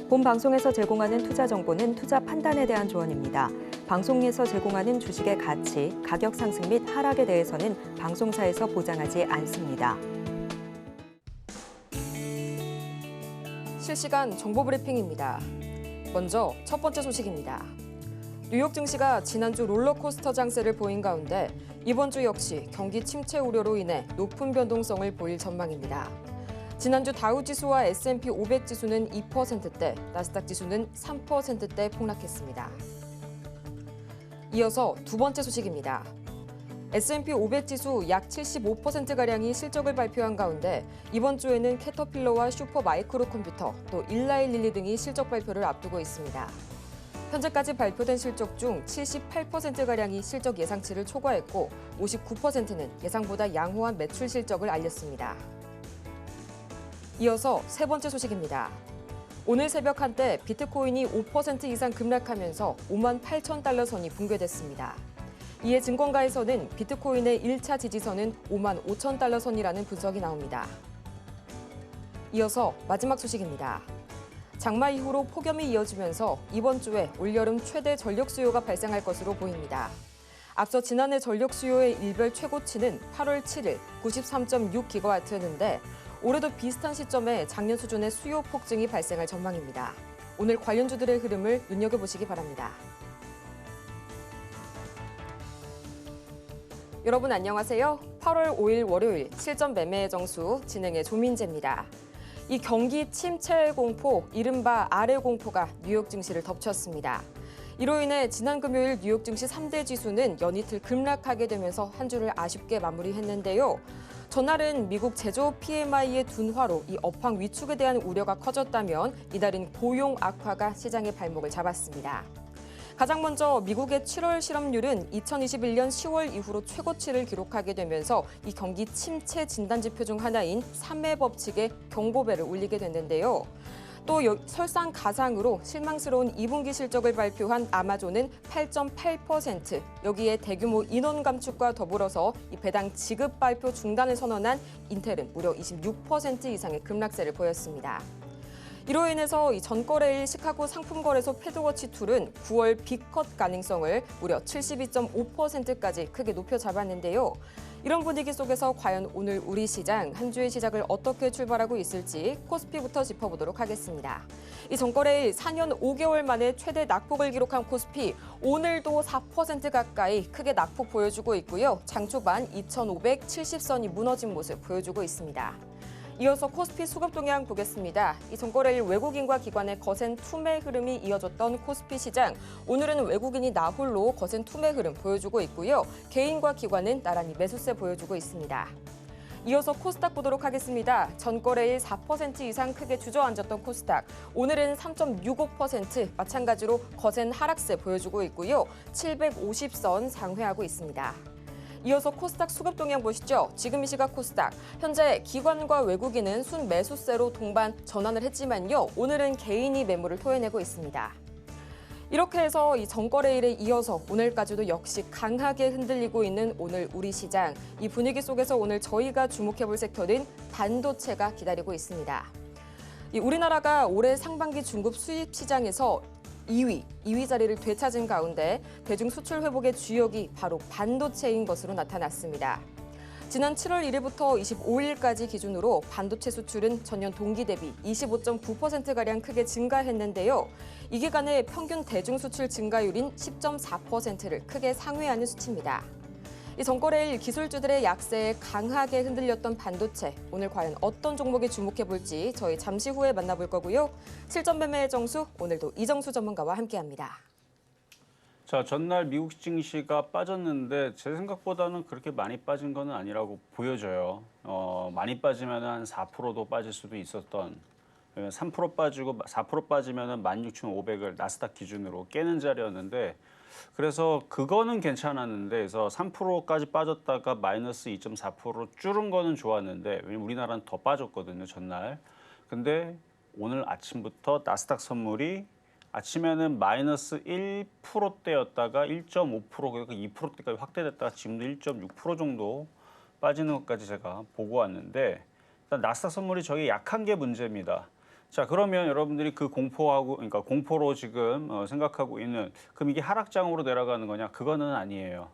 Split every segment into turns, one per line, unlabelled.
본 방송에서 제공하는 투자 정보는 투자 판단에 대한 조언입니다. 방송에서 제공하는 주식의 가치, 가격 상승 및 하락에 대해서는 방송사에서 보장하지 않습니다.
실시간 정보 브리핑입니다. 먼저 첫 번째 소식입니다. 뉴욕 증시가 지난주 롤러코스터 장세를 보인 가운데 이번 주 역시 경기 침체 우려로 인해 높은 변동성을 보일 전망입니다. 지난주 다우 지수와 S&P 500 지수는 2%대, 나스닥 지수는 3%대 폭락했습니다. 이어서 두 번째 소식입니다. S&P 500 지수 약 75%가량이 실적을 발표한 가운데 이번 주에는 캐터필러와 슈퍼 마이크로 컴퓨터, 또 일라일릴리 등이 실적 발표를 앞두고 있습니다. 현재까지 발표된 실적 중 78%가량이 실적 예상치를 초과했고 59%는 예상보다 양호한 매출 실적을 알렸습니다. 이어서 세 번째 소식입니다. 오늘 새벽 한때 비트코인이 5% 이상 급락하면서 5만 8천 달러 선이 붕괴됐습니다. 이에 증권가에서는 비트코인의 1차 지지선은 5만 5천 달러 선이라는 분석이 나옵니다. 이어서 마지막 소식입니다. 장마 이후로 폭염이 이어지면서 이번 주에 올여름 최대 전력 수요가 발생할 것으로 보입니다. 앞서 지난해 전력 수요의 일별 최고치는 8월 7일 93.6기가와트였는데 올해도 비슷한 시점에 작년 수준의 수요 폭증이 발생할 전망입니다. 오늘 관련주들의 흐름을 눈여겨보시기 바랍니다. 여러분 안녕하세요. 8월 5일 월요일 실전 매매의 정수 진행의 조민재입니다. 이 경기 침체 공포, 이른바 아래 공포가 뉴욕 증시를 덮쳤습니다. 이로 인해 지난 금요일 뉴욕 증시 3대 지수는 연이틀 급락하게 되면서 한 주를 아쉽게 마무리했는데요. 전날은 미국 제조업 PMI의 둔화로 이 업황 위축에 대한 우려가 커졌다면 이날은 고용 악화가 시장의 발목을 잡았습니다. 가장 먼저 미국의 7월 실업률은 2021년 10월 이후로 최고치를 기록하게 되면서 이 경기 침체 진단지표 중 하나인 3회 법칙에 경고벨을 울리게 됐는데요. 또 설상가상으로 실망스러운 2분기 실적을 발표한 아마존은 8.8%, 여기에 대규모 인원 감축과 더불어서 이 배당 지급 발표 중단을 선언한 인텔은 무려 26% 이상의 급락세를 보였습니다. 이로 인해서 이 전거래일 시카고 상품거래소 패드워치2는 9월 빅컷 가능성을 무려 72.5%까지 크게 높여 잡았는데요. 이런 분위기 속에서 과연 오늘 우리 시장 한 주의 시작을 어떻게 출발하고 있을지 코스피부터 짚어보도록 하겠습니다. 이 전거래일 4년 5개월 만에 최대 낙폭을 기록한 코스피, 오늘도 4% 가까이 크게 낙폭 보여주고 있고요. 장 초반 2,570선이 무너진 모습 보여주고 있습니다. 이어서 코스피 수급 동향 보겠습니다. 이 전거래일 외국인과 기관의 거센 투매 흐름이 이어졌던 코스피 시장, 오늘은 외국인이 나홀로 거센 투매 흐름 보여주고 있고요. 개인과 기관은 나란히 매수세 보여주고 있습니다. 이어서 코스닥 보도록 하겠습니다. 전거래일 4% 이상 크게 주저앉았던 코스닥, 오늘은 3.65% 마찬가지로 거센 하락세 보여주고 있고요. 750선 상회하고 있습니다. 이어서 코스닥 수급 동향 보시죠. 지금 이 시각 코스닥, 현재 기관과 외국인은 순매수세로 동반 전환을 했지만요. 오늘은 개인이 매물을 토해내고 있습니다. 이렇게 해서 이 전거래일에 이어서 오늘까지도 역시 강하게 흔들리고 있는 오늘 우리 시장. 이 분위기 속에서 오늘 저희가 주목해볼 섹터는 반도체가 기다리고 있습니다. 우리나라가 올해 상반기 중급 수입 시장에서 2위 자리를 되찾은 가운데 대중 수출 회복의 주역이 바로 반도체인 것으로 나타났습니다. 지난 7월 1일부터 25일까지 기준으로 반도체 수출은 전년 동기 대비 25.9%가량 크게 증가했는데요. 이 기간의 평균 대중 수출 증가율인 10.4%를 크게 상회하는 수치입니다. 이 전거래일 기술주들의 약세에 강하게 흔들렸던 반도체, 오늘 과연 어떤 종목에 주목해볼지 저희 잠시 후에 만나볼 거고요. 실전 매매의 정수, 오늘도 이정수 전문가와 함께합니다.
자, 전날 미국 증시가 빠졌는데 제 생각보다는 그렇게 많이 빠진 건 아니라고 보여져요. 많이 빠지면 한 4%도 빠질 수도 있었던, 3% 빠지고 4% 빠지면 16,500을 나스닥 기준으로 깨는 자리였는데, 그래서 그거는 괜찮았는데, 그래서 3%까지 빠졌다가 마이너스 2.4% 줄은 거는 좋았는데, 왜냐면 우리나라는 더 빠졌거든요, 전날. 근데 오늘 아침부터 나스닥 선물이 아침에는 마이너스 1%대였다가 1.5%, 그러니까 2%대까지 확대됐다가 지금도 1.6% 정도 빠지는 것까지 제가 보고 왔는데, 일단 나스닥 선물이 저게 약한 게 문제입니다. 자, 그러면 여러분들이 그 공포하고, 그러니까 공포로 지금 생각하고 있는, 그럼 이게 하락장으로 내려가는 거냐? 그거는 아니에요.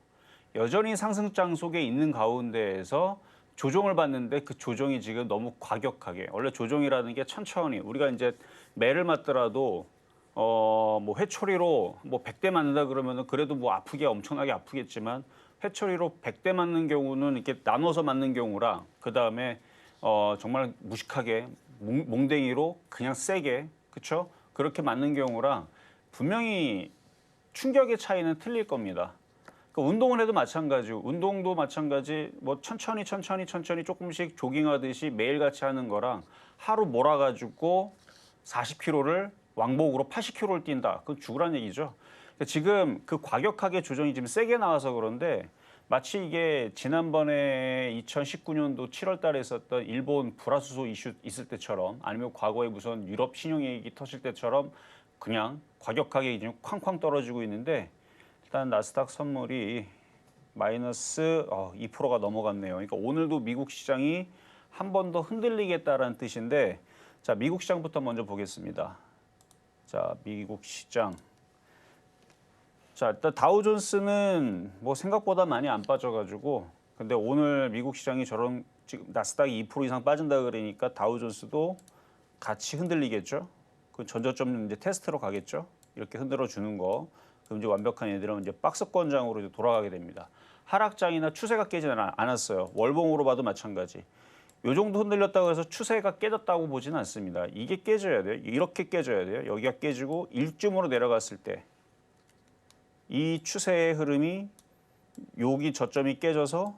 여전히 상승장 속에 있는 가운데에서 조정을 받는데 그 조정이 지금 너무 과격하게, 원래 조정이라는 게 천천히, 우리가 이제 매를 맞더라도 뭐 회초리로 뭐 100대 맞는다 그러면은 그래도 뭐 아프게 엄청나게 아프겠지만 회초리로 100대 맞는 경우는 이렇게 나눠서 맞는 경우랑 그다음에 정말 무식하게 몽댕이로 그냥 세게, 그렇죠? 그렇게 맞는 경우랑 분명히 충격의 차이는 틀릴 겁니다. 그러니까 운동을 해도 마찬가지고, 운동도 마찬가지, 뭐 천천히 조금씩 조깅하듯이 매일같이 하는 거랑 하루 몰아가지고 40km를 왕복으로 80km를 뛴다. 그건 죽으란 얘기죠. 그러니까 지금 그 과격하게 조정이 지금 세게 나와서 그런데 마치 이게 지난번에 2019년도 7월 달에 있었던 일본 불화수소 이슈 있을 때처럼, 아니면 과거에 무슨 유럽 신용위기 터질 때처럼 그냥 과격하게 지금 쾅쾅 떨어지고 있는데, 일단 나스닥 선물이 마이너스 2%가 넘어갔네요. 그러니까 오늘도 미국 시장이 한 번 더 흔들리겠다라는 뜻인데, 자, 미국 시장부터 먼저 보겠습니다. 자, 미국 시장. 자, 일단 다우존스는 뭐 생각보다 많이 안 빠져가지고, 근데 오늘 미국 시장이 저런 지금 나스닥이 2% 이상 빠진다 그러니까 다우존스도 같이 흔들리겠죠. 그 전저점 이제 테스트로 가겠죠. 이렇게 흔들어 주는 거. 그럼 이제 완벽한 애들은 이제 박스권장으로 이제 돌아가게 됩니다. 하락장이나 추세가 깨지는 않았어요. 월봉으로 봐도 마찬가지. 요 정도 흔들렸다고 해서 추세가 깨졌다고 보지는 않습니다. 이게 깨져야 돼요. 이렇게 깨져야 돼요. 여기가 깨지고 일쯤으로 내려갔을 때 이 추세의 흐름이 여기 저점이 깨져서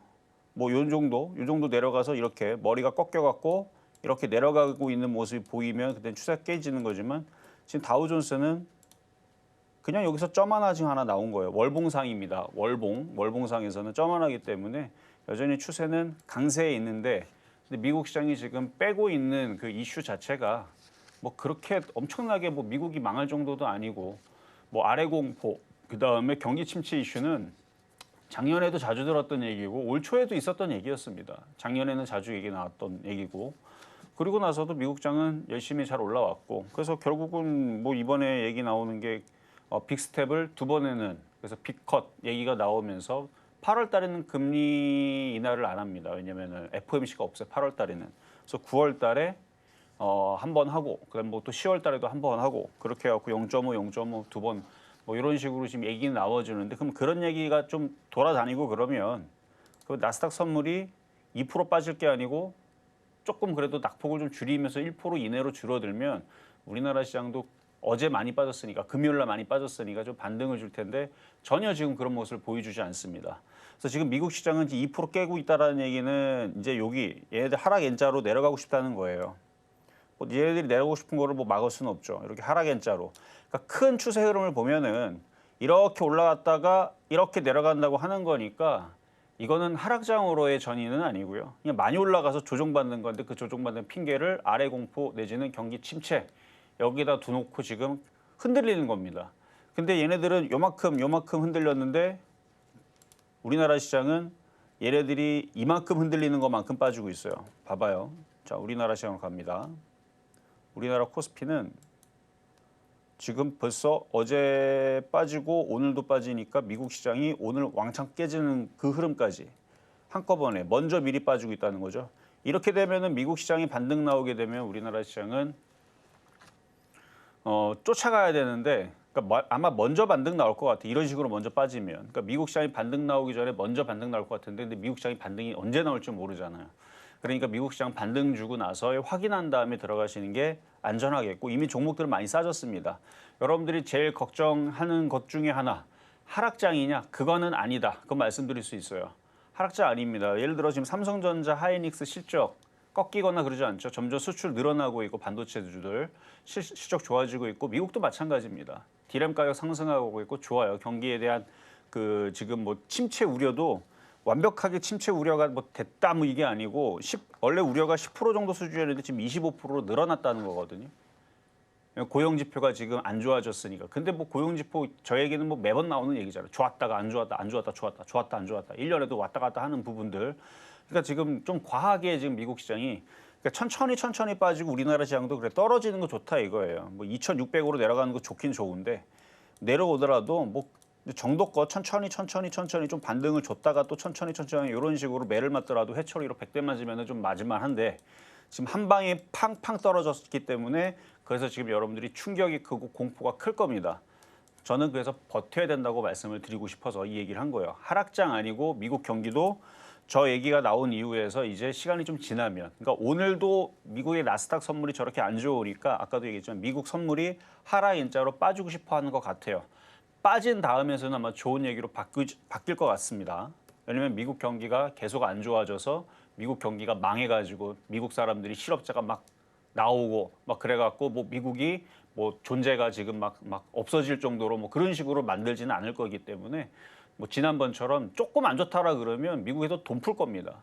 뭐 요 정도 내려가서 이렇게 머리가 꺾여갖고 이렇게 내려가고 있는 모습이 보이면 그때 추세가 깨지는 거지만, 지금 다우존스는 그냥 여기서 점 하나 지금 하나 나온 거예요. 월봉상입니다. 월봉상에서는 점 하나이기 때문에 여전히 추세는 강세에 있는데, 근데 미국 시장이 지금 빼고 있는 그 이슈 자체가 뭐 그렇게 엄청나게 뭐 미국이 망할 정도도 아니고, 뭐 아래 공포, 그 다음에 경기 침체 이슈는 작년에도 자주 들었던 얘기고 올 초에도 있었던 얘기였습니다. 작년에는 자주 얘기 나왔던 얘기고, 그리고 나서도 미국 장은 열심히 잘 올라왔고, 그래서 결국은 뭐 이번에 얘기 나오는 게 빅스텝을 2번에는, 그래서 빅컷 얘기가 나오면서 8월 달에는 금리 인하를 안 합니다. 왜냐면은 FOMC가 없어요. 8월 달에는. 그래서 9월 달에 한 번 하고, 그다음 뭐 또 10월 달에도 한 번 하고, 그렇게 해갖고 0.5 두 번 뭐 이런 식으로 지금 얘기는 나와주는데, 그럼 그런 얘기가 좀 돌아다니고 그러면 그 나스닥 선물이 2% 빠질 게 아니고 조금 그래도 낙폭을 좀 줄이면서 1% 이내로 줄어들면 우리나라 시장도 어제 많이 빠졌으니까, 금요일 날 많이 빠졌으니까 좀 반등을 줄 텐데 전혀 지금 그런 모습을 보여주지 않습니다. 그래서 지금 미국 시장은 2% 깨고 있다라는 얘기는 이제 여기 얘네들 하락 N자로 내려가고 싶다는 거예요. 뭐 얘네들이 내려가고 싶은 거를 뭐 막을 수는 없죠. 이렇게 하락 N자로. 그러니까 큰 추세 흐름을 보면은 이렇게 올라갔다가 이렇게 내려간다고 하는 거니까 이거는 하락장으로의 전이는 아니고요. 그냥 많이 올라가서 조정받는 건데, 그 조정받는 핑계를 아래 공포 내지는 경기 침체 여기다 두놓고 지금 흔들리는 겁니다. 근데 얘네들은 요만큼 흔들렸는데 우리나라 시장은 얘네들이 이만큼 흔들리는 것만큼 빠지고 있어요. 봐봐요. 자, 우리나라 시장으로 갑니다. 우리나라 코스피는 지금 벌써 어제 빠지고 오늘도 빠지니까 미국 시장이 오늘 왕창 깨지는 그 흐름까지 한꺼번에 먼저 미리 빠지고 있다는 거죠. 이렇게 되면은 미국 시장이 반등 나오게 되면 우리나라 시장은 쫓아가야 되는데, 그러니까 아마 먼저 반등 나올 것 같아. 이런 식으로 먼저 빠지면. 그러니까 미국 시장이 반등 나오기 전에 먼저 반등 나올 것 같은데, 근데 미국 시장이 반등이 언제 나올지 모르잖아요. 그러니까 미국 시장 반등 주고 나서 확인한 다음에 들어가시는 게 안전하겠고, 이미 종목들 많이 싸졌습니다. 여러분들이 제일 걱정하는 것 중에 하나, 하락장이냐? 그거는 아니다. 그건 말씀드릴 수 있어요. 하락장 아닙니다. 예를 들어 지금 삼성전자, 하이닉스 실적 꺾이거나 그러지 않죠. 점점 수출 늘어나고 있고 반도체주들 실적 좋아지고 있고, 미국도 마찬가지입니다. 디램 가격 상승하고 있고 좋아요. 경기에 대한 그 지금 뭐 침체 우려도 완벽하게 침체 우려가 뭐 됐다 뭐 이게 아니고 원래 우려가 10% 정도 수준이었는데 지금 25%로 늘어났다는 거거든요. 고용 지표가 지금 안 좋아졌으니까. 근데 뭐 고용 지표 저에게는 뭐 매번 나오는 얘기잖아요. 좋았다가 안 좋았다, 안 좋았다, 좋았다, 좋았다, 안 좋았다. 1년에도 왔다 갔다 하는 부분들. 그러니까 지금 좀 과하게 지금 미국 시장이, 그러니까 천천히 빠지고 우리나라 시장도 그래 떨어지는 거 좋다 이거예요. 뭐 2,600으로 내려가는 거 좋긴 좋은데 내려오더라도 뭐 정도껏 천천히 좀 반등을 줬다가 또 천천히 이런 식으로 매를 맞더라도 회초리로 100대 맞으면 좀 맞을만한데 지금 한 방에 팡팡 떨어졌기 때문에 그래서 지금 여러분들이 충격이 크고 공포가 클 겁니다. 저는 그래서 버텨야 된다고 말씀을 드리고 싶어서 이 얘기를 한 거예요. 하락장 아니고 미국 경기도 저 얘기가 나온 이후에서 이제 시간이 좀 지나면, 그러니까 오늘도 미국의 나스닥 선물이 저렇게 안 좋으니까 아까도 얘기했지만 미국 선물이 하락 N자로 빠지고 싶어 하는 것 같아요. 빠진 다음에서는 아마 좋은 얘기로 바뀔 것 같습니다. 왜냐하면 미국 경기가 계속 안 좋아져서 미국 경기가 망해가지고 미국 사람들이 실업자가 막 나오고 막 그래갖고 뭐 미국이 뭐 존재가 지금 막 없어질 정도로 뭐 그런 식으로 만들지는 않을 거기 때문에 뭐 지난번처럼 조금 안 좋다라 그러면 미국에도 돈 풀 겁니다.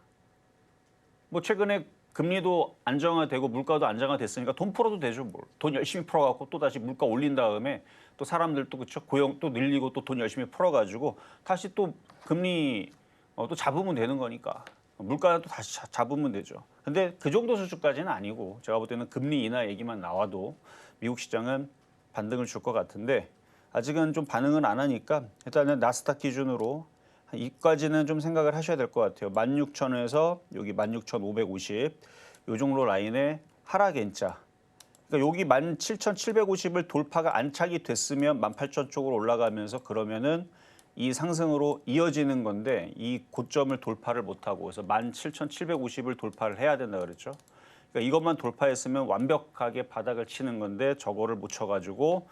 뭐 최근에 금리도 안정화되고 물가도 안정화됐으니까 돈 풀어도 되죠. 뭘. 돈 열심히 풀어갖고 또 다시 물가 올린 다음에 또 사람들도 그렇죠. 고용 또 늘리고 또 돈 열심히 풀어가지고 다시 또 금리 또 잡으면 되는 거니까 물가도 다시 잡으면 되죠. 근데 그 정도 수준까지는 아니고 제가 볼 때는 금리 인하 얘기만 나와도 미국 시장은 반등을 줄 것 같은데 아직은 좀 반응을 안 하니까 일단은 나스닥 기준으로 이까지는 좀 생각을 하셔야 될 것 같아요. 16,000에서 여기 16,550 요 정도 라인에 하락 N자. 그러니까 여기 17,750을 돌파가 안착이 됐으면 18,000 쪽으로 올라가면서 그러면은 이 상승으로 이어지는 건데 이 고점을 돌파를 못하고 그래서 17,750을 돌파를 해야 된다 그랬죠. 그러니까 이것만 돌파했으면 완벽하게 바닥을 치는 건데 저거를 못 쳐가지고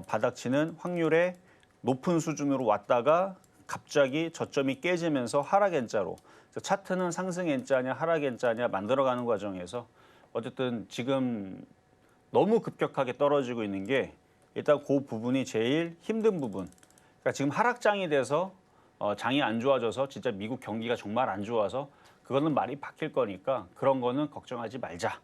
바닥 치는 확률의 높은 수준으로 왔다가 갑자기 저점이 깨지면서 하락 N자로 차트는 상승 N자냐 하락 N자냐 만들어가는 과정에서 어쨌든 지금 너무 급격하게 떨어지고 있는 게 일단 그 부분이 제일 힘든 부분. 그러니까 지금 하락장이 돼서 장이 안 좋아져서 진짜 미국 경기가 정말 안 좋아서 그거는 말이 바뀔 거니까 그런 거는 걱정하지 말자.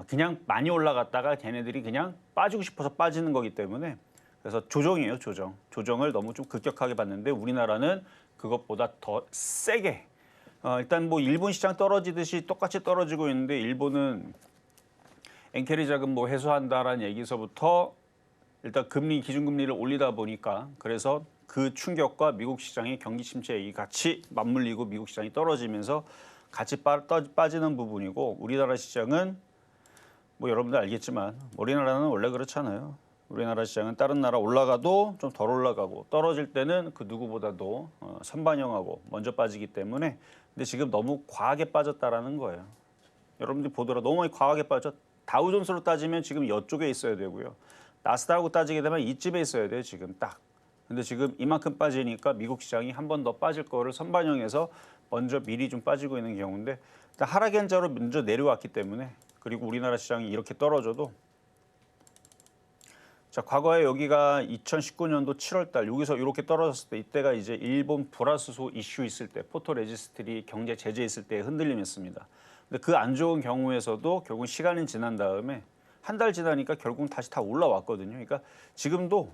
그냥 많이 올라갔다가 걔네들이 그냥 빠지고 싶어서 빠지는 거기 때문에 그래서 조정이에요, 조정. 조정을 너무 좀 급격하게 봤는데 우리나라는 그것보다 더 세게. 일단 뭐 일본 시장 떨어지듯이 똑같이 떨어지고 있는데 일본은 엔캐리 자금 뭐 해소한다라는 얘기서부터 일단 금리 기준금리를 올리다 보니까 그래서 그 충격과 미국 시장의 경기 침체 얘기 같이 맞물리고 미국 시장이 떨어지면서 같이 빠지는 부분이고 우리나라 시장은 뭐 여러분들 알겠지만 우리나라는 원래 그렇잖아요. 우리나라 시장은 다른 나라 올라가도 좀 덜 올라가고 떨어질 때는 그 누구보다도 선반영하고 먼저 빠지기 때문에 근데 지금 너무 과하게 빠졌다라는 거예요. 여러분들이 보더라도 너무 과하게 빠졌. 다우존스로 따지면 지금 이쪽에 있어야 되고요. 나스닥하고 따지게 되면 이쯤에 있어야 돼요. 지금 딱. 근데 지금 이만큼 빠지니까 미국 시장이 한 번 더 빠질 거를 선반영해서 먼저 미리 좀 빠지고 있는 경우인데 일단 하락 N자로 먼저 내려왔기 때문에 그리고 우리나라 시장이 이렇게 떨어져도 자 과거에 여기가 2019년도 7월 달 여기서 이렇게 떨어졌을 때 이때가 이제 일본 불화수소 이슈 있을 때 포토레지스트리 경제 제재 있을 때 흔들림이었습니다. 근데 그 안 좋은 경우에서도 결국 시간이 지난 다음에 한 달 지나니까 결국 다시 다 올라왔거든요. 그러니까 지금도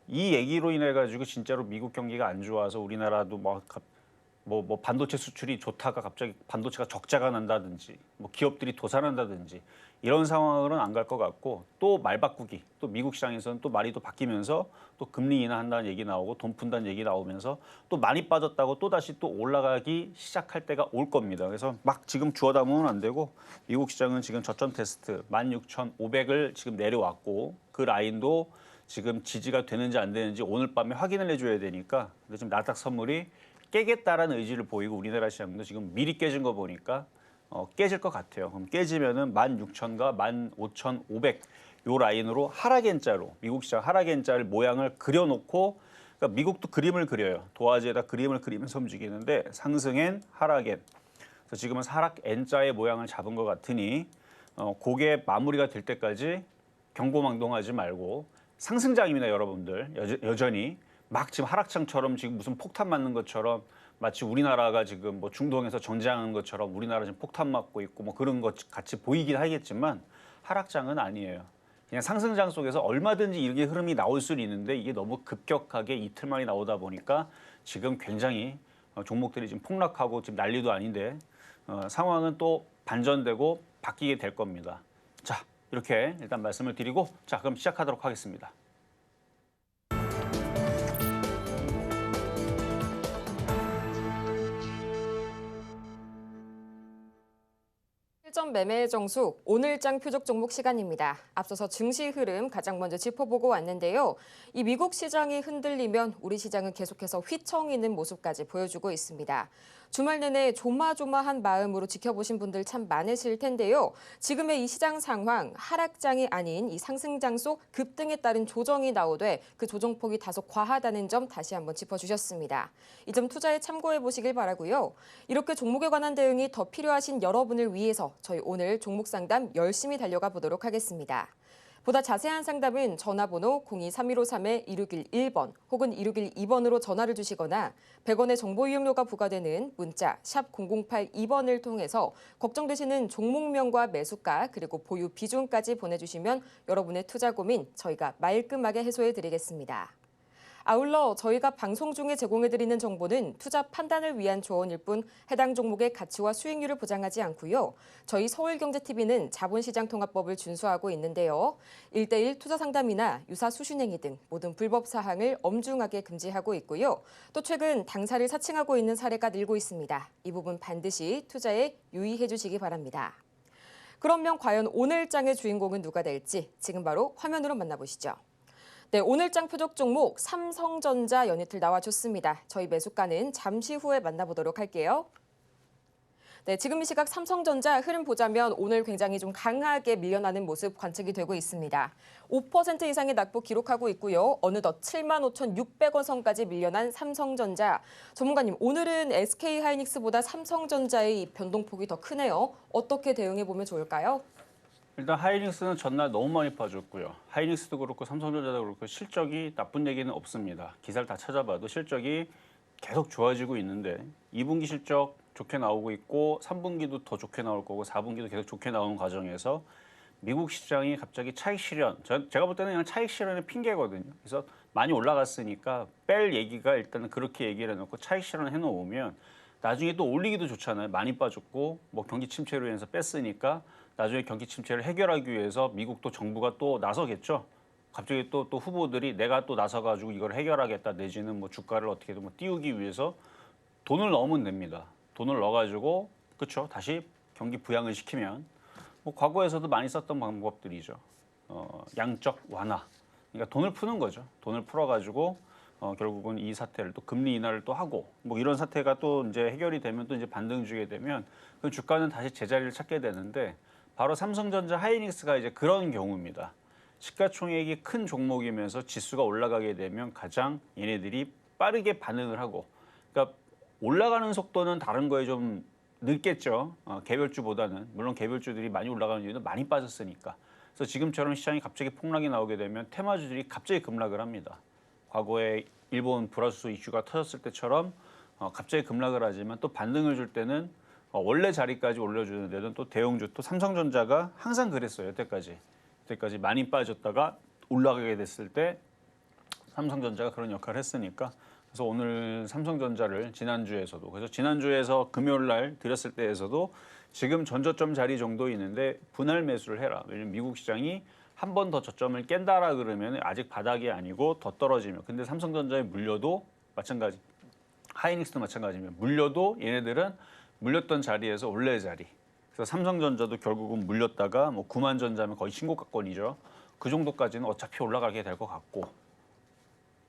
이 얘기로 인해 가지고 진짜로 미국 경기가 안 좋아서 우리나라도 뭐 반도체 수출이 좋다가 갑자기 반도체가 적자가 난다든지 뭐 기업들이 도산한다든지 이런 상황으로는 안 갈 것 같고 또 말 바꾸기 또 미국 시장에서는 또 말이 또 바뀌면서 또 금리 인하한다는 얘기 나오고 돈 푼다는 얘기 나오면서 또 많이 빠졌다고 또 다시 또 올라가기 시작할 때가 올 겁니다. 그래서 막 지금 주워 담으면 안 되고 미국 시장은 지금 저점 테스트 16,500을 지금 내려왔고 그 라인도 지금 지지가 되는지 안 되는지 오늘 밤에 확인을 해줘야 되니까 근데 지금 나스닥 선물이 깨겠다라는 의지를 보이고 우리나라 시장도 지금 미리 깨진 거 보니까 깨질 것 같아요. 그럼 깨지면은 16,000과 15,500 요 라인으로 하락 N자로 미국 시장 하락 N자를 모양을 그려놓고 그러니까 미국도 그림을 그려요. 도화지에다 그림을 그리면서 움직이는데 상승엔 하락 N. 그래서 지금은 하락 N자의 모양을 잡은 것 같으니 그게 마무리가 될 때까지 경고망동하지 말고 상승장입니다, 여러분들. 여전히 막 지금 하락장처럼 지금 무슨 폭탄 맞는 것처럼 마치 우리나라가 지금 뭐 중동에서 전쟁하는 것처럼 우리나라 지금 폭탄 맞고 있고 뭐 그런 것 같이 보이긴 하겠지만 하락장은 아니에요. 그냥 상승장 속에서 얼마든지 이렇게 흐름이 나올 수는 있는데 이게 너무 급격하게 이틀 만에 나오다 보니까 지금 굉장히 종목들이 지금 폭락하고 지금 난리도 아닌데 상황은 또 반전되고 바뀌게 될 겁니다. 자, 이렇게 일단 말씀을 드리고 자, 그럼 시작하도록 하겠습니다.
실전 매매 정수 오늘장 표적 종목 시간입니다. 앞서서 증시 흐름 가장 먼저 짚어보고 왔는데요. 이 미국 시장이 흔들리면 우리 시장은 계속해서 휘청이는 모습까지 보여주고 있습니다. 주말 내내 조마조마한 마음으로 지켜보신 분들 참 많으실 텐데요. 지금의 이 시장 상황, 하락장이 아닌 이 상승장 속 급등에 따른 조정이 나오되 그 조정폭이 다소 과하다는 점 다시 한번 짚어주셨습니다. 이 점 투자에 참고해 보시길 바라고요. 이렇게 종목에 관한 대응이 더 필요하신 여러분을 위해서 저희 오늘 종목 상담 열심히 달려가 보도록 하겠습니다. 보다 자세한 상담은 전화번호 02-3153-2611번 혹은 2612번으로 전화를 주시거나 100원의 정보 이용료가 부과되는 문자 샵 0082번을 통해서 걱정되시는 종목명과 매수가 그리고 보유 비중까지 보내주시면 여러분의 투자 고민 저희가 말끔하게 해소해 드리겠습니다. 아울러 저희가 방송 중에 제공해드리는 정보는 투자 판단을 위한 조언일 뿐 해당 종목의 가치와 수익률을 보장하지 않고요. 저희 서울경제TV는 자본시장통합법을 준수하고 있는데요. 1:1 투자 상담이나 유사 수신행위 등 모든 불법 사항을 엄중하게 금지하고 있고요. 또 최근 당사를 사칭하고 있는 사례가 늘고 있습니다. 이 부분 반드시 투자에 유의해 주시기 바랍니다. 그러면 과연 오늘장의 주인공은 누가 될지 지금 바로 화면으로 만나보시죠. 네, 오늘장 표적 종목 삼성전자 연이틀 나와줬습니다. 저희 매수가는 잠시 후에 만나보도록 할게요. 네, 지금 이 시각 삼성전자 흐름 보자면 오늘 굉장히 좀 강하게 밀려나는 모습 관측이 되고 있습니다. 5% 이상의 낙폭 기록하고 있고요. 어느덧 75,600원 선까지 밀려난 삼성전자. 전문가님, 오늘은 SK하이닉스보다 삼성전자의 변동폭이 더 크네요. 어떻게 대응해 보면 좋을까요?
일단 하이닉스는 전날 너무 많이 빠졌고요. 하이닉스도 그렇고 삼성전자도 그렇고 실적이 나쁜 얘기는 없습니다. 기사를 다 찾아봐도 실적이 계속 좋아지고 있는데 2분기 실적 좋게 나오고 있고 3분기도 더 좋게 나올 거고 4분기도 계속 좋게 나오는 과정에서 미국 시장이 갑자기 차익 실현, 제가 볼 때는 그냥 차익 실현의 핑계거든요. 그래서 많이 올라갔으니까 뺄 얘기가 일단은 그렇게 얘기를 해놓고 차익 실현 해놓으면 나중에 또 올리기도 좋잖아요. 많이 빠졌고 뭐 경기 침체로 인해서 뺐으니까 나중에 경기 침체를 해결하기 위해서 미국도 정부가 또 나서겠죠. 갑자기 또 후보들이 내가 또 나서가지고 이걸 해결하겠다 내지는 뭐 주가를 어떻게든 뭐 띄우기 위해서 돈을 넣으면 됩니다. 돈을 넣어가지고 그렇죠. 다시 경기 부양을 시키면 뭐 과거에서도 많이 썼던 방법들이죠. 양적 완화. 그러니까 돈을 푸는 거죠. 돈을 풀어가지고 결국은 이 사태를 또 금리 인하를 또 하고 뭐 이런 사태가 또 이제 해결이 되면 또 이제 반등 주게 되면 그 주가는 다시 제자리를 찾게 되는데 바로 삼성전자 하이닉스가 이제 그런 경우입니다. 시가총액이 큰 종목이면서 지수가 올라가게 되면 가장 얘네들이 빠르게 반응을 하고 그러니까 올라가는 속도는 다른 거에 좀 늦겠죠. 개별주보다는. 물론 개별주들이 많이 올라가는 이유는 많이 빠졌으니까. 그래서 지금처럼 시장이 갑자기 폭락이 나오게 되면 테마주들이 갑자기 급락을 합니다. 과거에 일본 불화수소 이슈가 터졌을 때처럼 갑자기 급락을 하지만 또 반등을 줄 때는 원래 자리까지 올려주는 데는 또 대형주, 또 삼성전자가 항상 그랬어요. 여태까지 많이 빠졌다가 올라가게 됐을 때 삼성전자가 그런 역할을 했으니까 그래서 오늘 삼성전자를 지난주에서도 그래서 지난주에서 금요일 날 드렸을 때에서도 지금 전저점 자리 정도 있는데 분할 매수를 해라. 왜냐면 미국 시장이 한 번 더 저점을 깬다라 그러면 아직 바닥이 아니고 더 떨어지면 근데 삼성전자에 물려도 마찬가지 하이닉스도 마찬가지면 물려도 얘네들은 물렸던 자리에서 원래 자리 그래서 삼성전자도 결국은 물렸다가 뭐 9만 전자면 거의 신고가권이죠. 그 정도까지는 어차피 올라가게 될 것 같고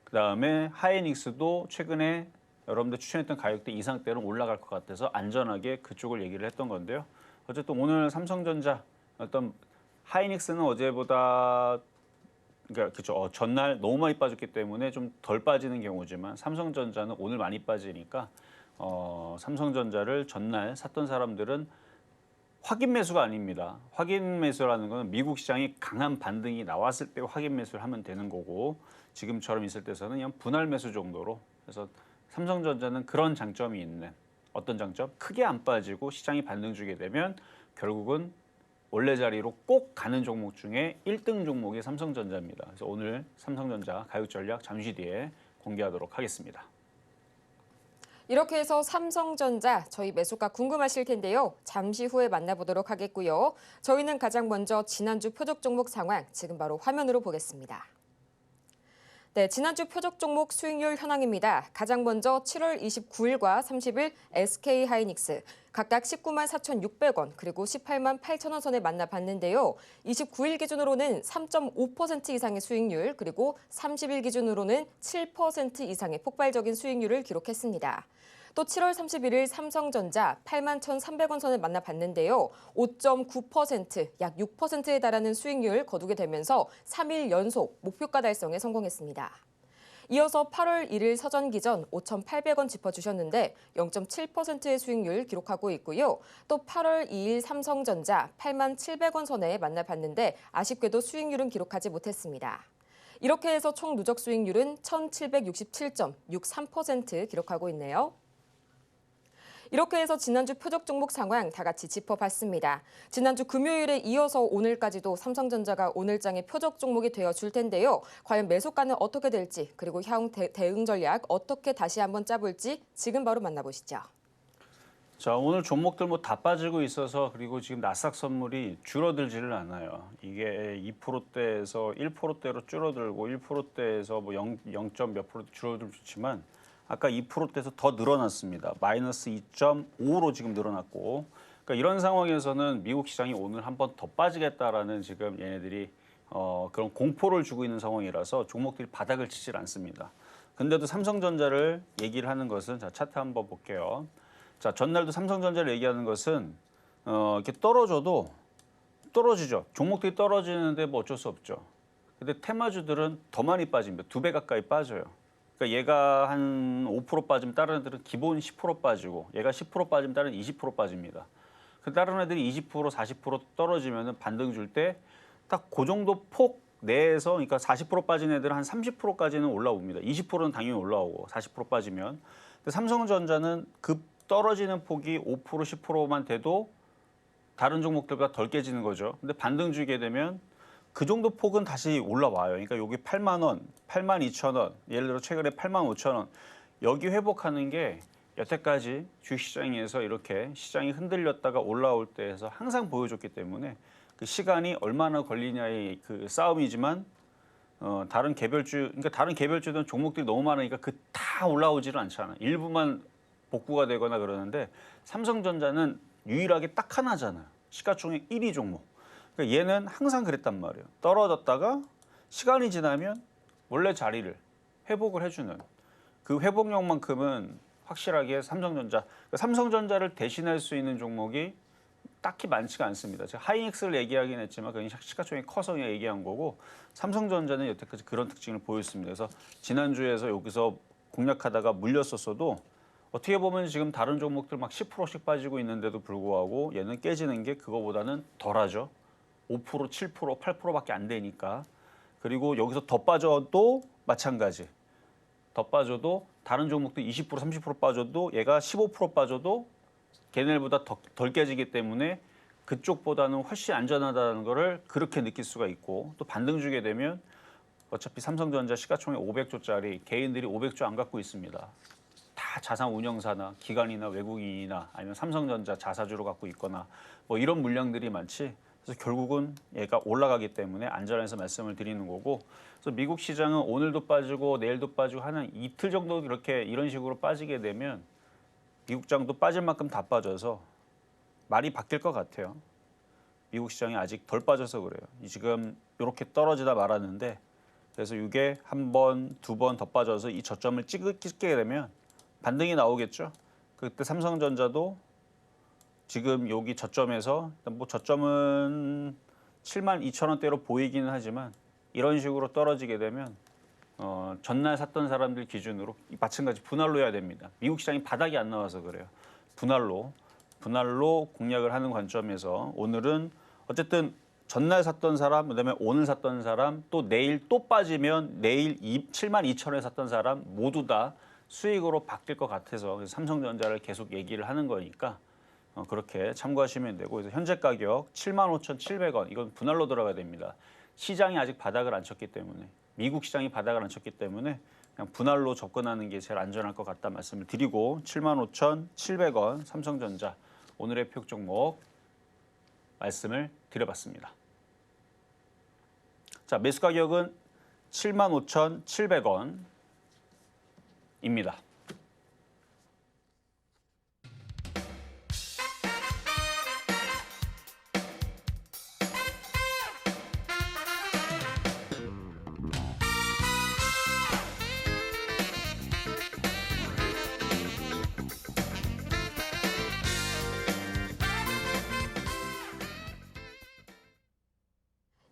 그다음에 하이닉스도 최근에 여러분들 추천했던 가격대 이상대로 올라갈 것 같아서 안전하게 그쪽을 얘기를 했던 건데요. 어쨌든 오늘 삼성전자 어떤 하이닉스는 어제보다 그러니까 그렇죠. 전날 너무 많이 빠졌기 때문에 좀 덜 빠지는 경우지만 삼성전자는 오늘 많이 빠지니까 삼성전자를 전날 샀던 사람들은 확인 매수가 아닙니다. 확인 매수라는 건 미국 시장이 강한 반등이 나왔을 때 확인 매수를 하면 되는 거고 지금처럼 있을 때서는 그냥 분할 매수 정도로 그래서 삼성전자는 그런 장점이 있는 어떤 장점? 크게 안 빠지고 시장이 반등 주게 되면 결국은 원래 자리로 꼭 가는 종목 중에 1등 종목이 삼성전자입니다. 그래서 오늘 삼성전자 가격 전략 잠시 뒤에 공개하도록 하겠습니다.
이렇게 해서 삼성전자 저희 매수가 궁금하실 텐데요. 잠시 후에 만나보도록 하겠고요. 저희는 가장 먼저 지난주 표적 종목 상황 지금 바로 화면으로 보겠습니다. 네, 지난주 표적 종목 수익률 현황입니다. 가장 먼저 7월 29일과 30일 SK하이닉스 각각 19만 4,600원 그리고 18만 8천원 선에 만나봤는데요. 29일 기준으로는 3.5% 이상의 수익률 그리고 30일 기준으로는 7% 이상의 폭발적인 수익률을 기록했습니다. 또 7월 31일 삼성전자 8만 1,300원 선을 만나봤는데요. 5.9%, 약 6%에 달하는 수익률 거두게 되면서 3일 연속 목표가 달성에 성공했습니다. 이어서 8월 1일 서전 기전 5,800원 짚어주셨는데 0.7%의 수익률 기록하고 있고요. 또 8월 2일 삼성전자 8만 700원 선에 만나봤는데 아쉽게도 수익률은 기록하지 못했습니다. 이렇게 해서 총 누적 수익률은 1,767.63% 기록하고 있네요. 이렇게 해서 지난주 표적 종목 상황 다 같이 짚어봤습니다. 지난주 금요일에 이어서 오늘까지도 삼성전자가 오늘장의 표적 종목이 되어줄 텐데요. 과연 매수가는 어떻게 될지 그리고 향후 대응 전략 어떻게 다시 한번 짜볼지 지금 바로 만나보시죠.
자, 오늘 종목들 뭐 다 빠지고 있어서 그리고 지금 나스닥 선물이 줄어들지를 않아요. 이게 2%대에서 1%대로 줄어들고 1%대에서 뭐 0. 몇 프로 줄어들지만 아까 2%대에서 더 늘어났습니다. 마이너스 2.5로 지금 늘어났고, 그러니까 이런 상황에서는 미국 시장이 오늘 한 번 더 빠지겠다라는 지금 얘네들이 그런 공포를 주고 있는 상황이라서 종목들이 바닥을 치질 않습니다. 근데도 삼성전자를 얘기를 하는 것은 자 차트 한번 볼게요. 자 전날도 삼성전자를 얘기하는 것은 이렇게 떨어져도 떨어지죠. 종목들이 떨어지는데 뭐 어쩔 수 없죠. 근데 테마주들은 더 많이 빠집니다. 2배 가까이 빠져요. 그러니까 얘가 한 5% 빠지면 다른 애들은 기본 10% 빠지고 얘가 10% 빠지면 다른 20% 빠집니다. 그 다른 애들이 20% 40% 떨어지면 반등 줄 때 딱 그 정도 폭 내에서 그러니까 40% 빠진 애들은 한 30%까지는 올라옵니다. 20%는 당연히 올라오고 40% 빠지면. 근데 삼성전자는 급 떨어지는 폭이 5% 10%만 돼도 다른 종목들과 덜 깨지는 거죠. 근데 반등 주게 되면 그 정도 폭은 다시 올라와요. 그러니까 여기 8만 원, 8만 2천 원, 예를 들어 최근에 8만 5천 원 여기 회복하는 게 여태까지 주식시장에서 이렇게 시장이 흔들렸다가 올라올 때에서 항상 보여줬기 때문에 그 시간이 얼마나 걸리냐의 그 싸움이지만 다른 개별주, 그러니까 다른 개별주들은 종목들이 너무 많으니까 그 다 올라오지는 않잖아. 일부만 복구가 되거나 그러는데 삼성전자는 유일하게 딱 하나잖아요. 시가총액 1위 종목. 그러니까 얘는 항상 그랬단 말이에요. 떨어졌다가 시간이 지나면 원래 자리를 회복을 해주는 그 회복력만큼은 확실하게 삼성전자, 그러니까 삼성전자를 대신할 수 있는 종목이 딱히 많지가 않습니다. 제가 하이닉스를 얘기하긴 했지만 그건 시가총액이 커서 얘기한 거고 삼성전자는 여태까지 그런 특징을 보였습니다. 그래서 지난주에서 여기서 공략하다가 물렸었어도 어떻게 보면 지금 다른 종목들 막 10%씩 빠지고 있는데도 불구하고 얘는 깨지는 게 그거보다는 덜하죠. 5%, 7%, 8%밖에 안 되니까. 그리고 여기서 더 빠져도 마찬가지. 더 빠져도 다른 종목도 20%, 30% 빠져도 얘가 15% 빠져도 걔네들보다 덜 깨지기 때문에 그쪽보다는 훨씬 안전하다는 거를 그렇게 느낄 수가 있고 또 반등 주게 되면 어차피 삼성전자 시가총액 500조짜리 개인들이 500조 안 갖고 있습니다. 다 자산 운용사나 기관이나 외국인이나 아니면 삼성전자 자사주로 갖고 있거나 뭐 이런 물량들이 많지. 그래서 결국은 얘가 올라가기 때문에 안전해서 말씀을 드리는 거고. 그래서 미국 시장은 오늘도 빠지고 내일도 빠지고 하는 이틀 정도 이렇게 이런 식으로 빠지게 되면 미국장도 빠질 만큼 다 빠져서 말이 바뀔 것 같아요. 미국 시장이 아직 덜 빠져서 그래요. 지금 이렇게 떨어지다 말았는데 그래서 이게 한 번, 두 번 더 빠져서 이 저점을 찍게 되면 반등이 나오겠죠. 그때 삼성전자도 지금 여기 저점에서 뭐 저점은 7만 2천 원대로 보이기는 하지만 이런 식으로 떨어지게 되면 전날 샀던 사람들 기준으로 마찬가지 분할로 해야 됩니다. 미국 시장이 바닥이 안 나와서 그래요. 분할로 공략을 하는 관점에서 오늘은 어쨌든 전날 샀던 사람, 그다음에 오늘 샀던 사람, 또 내일 또 빠지면 내일 7만 2천 원에 샀던 사람 모두 다 수익으로 바뀔 것 같아서 그래서 삼성전자를 계속 얘기를 하는 거니까 그렇게 참고하시면 되고 그래서 현재 가격 75,700원 이건 분할로 들어가야 됩니다. 시장이 아직 바닥을 안 쳤기 때문에 미국 시장이 바닥을 안 쳤기 때문에 그냥 분할로 접근하는 게 제일 안전할 것 같다 말씀을 드리고 75,700원 삼성전자 오늘의 표 종목 말씀을 드려봤습니다. 자, 매수 가격은 75,700원입니다.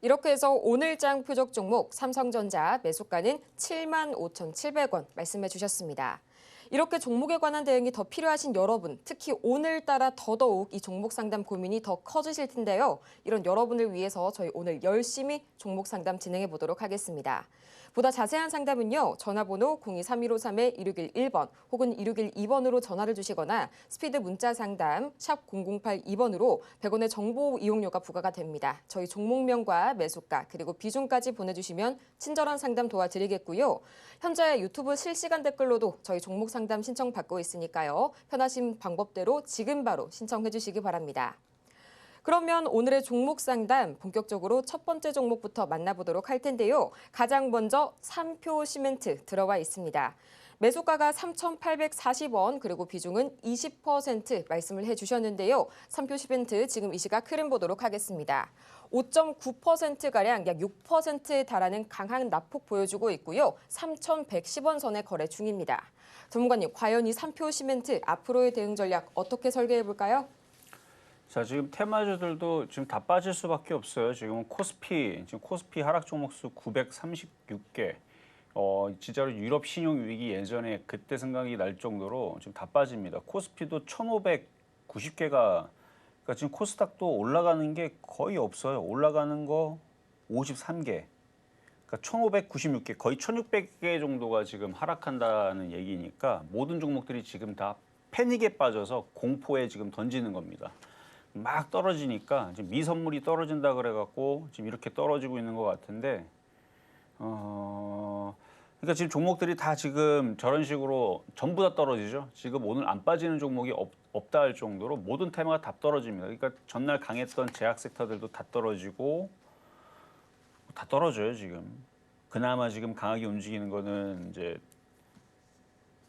이렇게 해서 오늘장 표적 종목 삼성전자 매수가는 75,700원 말씀해 주셨습니다. 이렇게 종목에 관한 대응이 더 필요하신 여러분, 특히 오늘따라 더더욱 이 종목 상담 고민이 더 커지실 텐데요. 이런 여러분을 위해서 저희 오늘 열심히 종목 상담 진행해 보도록 하겠습니다. 보다 자세한 상담은요. 전화번호 023153-2611번 혹은 2612번으로 전화를 주시거나 스피드 문자 상담 샵 0082번으로 100원의 정보 이용료가 부과가 됩니다. 저희 종목명과 매수가 그리고 비중까지 보내주시면 친절한 상담 도와드리겠고요. 현재 유튜브 실시간 댓글로도 저희 종목 상담 신청 받고 있으니까요. 편하신 방법대로 지금 바로 신청해 주시기 바랍니다. 그러면 오늘의 종목 상담 본격적으로 첫 번째 종목부터 만나보도록 할 텐데요. 가장 먼저 삼표 시멘트 들어와 있습니다. 매수가가 3,840원 그리고 비중은 20% 말씀을 해주셨는데요. 삼표 시멘트 지금 이 시각 흐름 보도록 하겠습니다. 5.9%가량 약 6%에 달하는 강한 낙폭 보여주고 있고요. 3,110원 선에 거래 중입니다. 전문가님, 과연 이 삼표 시멘트 앞으로의 대응 전략 어떻게 설계해 볼까요?
자, 지금 테마주들도 지금 다 빠질 수밖에 없어요. 지금 코스피 하락 종목수 936개. 진짜로 유럽 신용 위기 예전에 그때 생각이 날 정도로 지금 다 빠집니다. 코스피도 1,590개가 그러니까 지금 코스닥도 올라가는 게 거의 없어요. 올라가는 거 53개. 그러니까 1,596개, 거의 1,600개 정도가 지금 하락한다는 얘기니까 모든 종목들이 지금 다 패닉에 빠져서 공포에 지금 던지는 겁니다. 막 떨어지니까 지금 미선물이 떨어진다 그래갖고 지금 이렇게 떨어지고 있는 것 같은데, 그러니까 지금 종목들이 다 지금 저런 식으로 전부 다 떨어지죠. 지금 오늘 안 빠지는 종목이 없다 할 정도로 모든 테마가 다 떨어집니다. 그러니까 전날 강했던 제약 섹터들도 다 떨어지고 다 떨어져요 지금. 그나마 지금 강하게 움직이는 거는 이제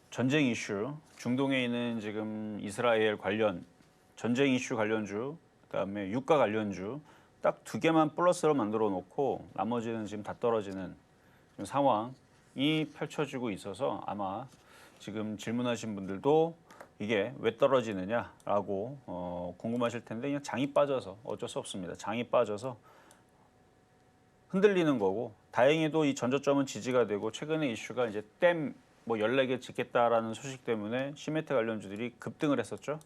전쟁 이슈, 중동에 있는 지금 이스라엘 관련 전쟁 이슈 관련주, 그다음에 유가 관련주 딱 두 개만 플러스로 만들어 놓고 나머지는 지금 다 떨어지는 지금 상황이 펼쳐지고 있어서 아마 지금 질문하신 분들도 이게 왜 떨어지느냐라고 궁금하실 텐데 그냥 장이 빠져서 어쩔 수 없습니다. 장이 빠져서 흔들리는 거고 다행히도 이 전저점은 지지가 되고 최근에 이슈가 이제 댐 뭐 14개 짓겠다라는 소식 때문에 시멘트 관련주들이 급등을 했었죠.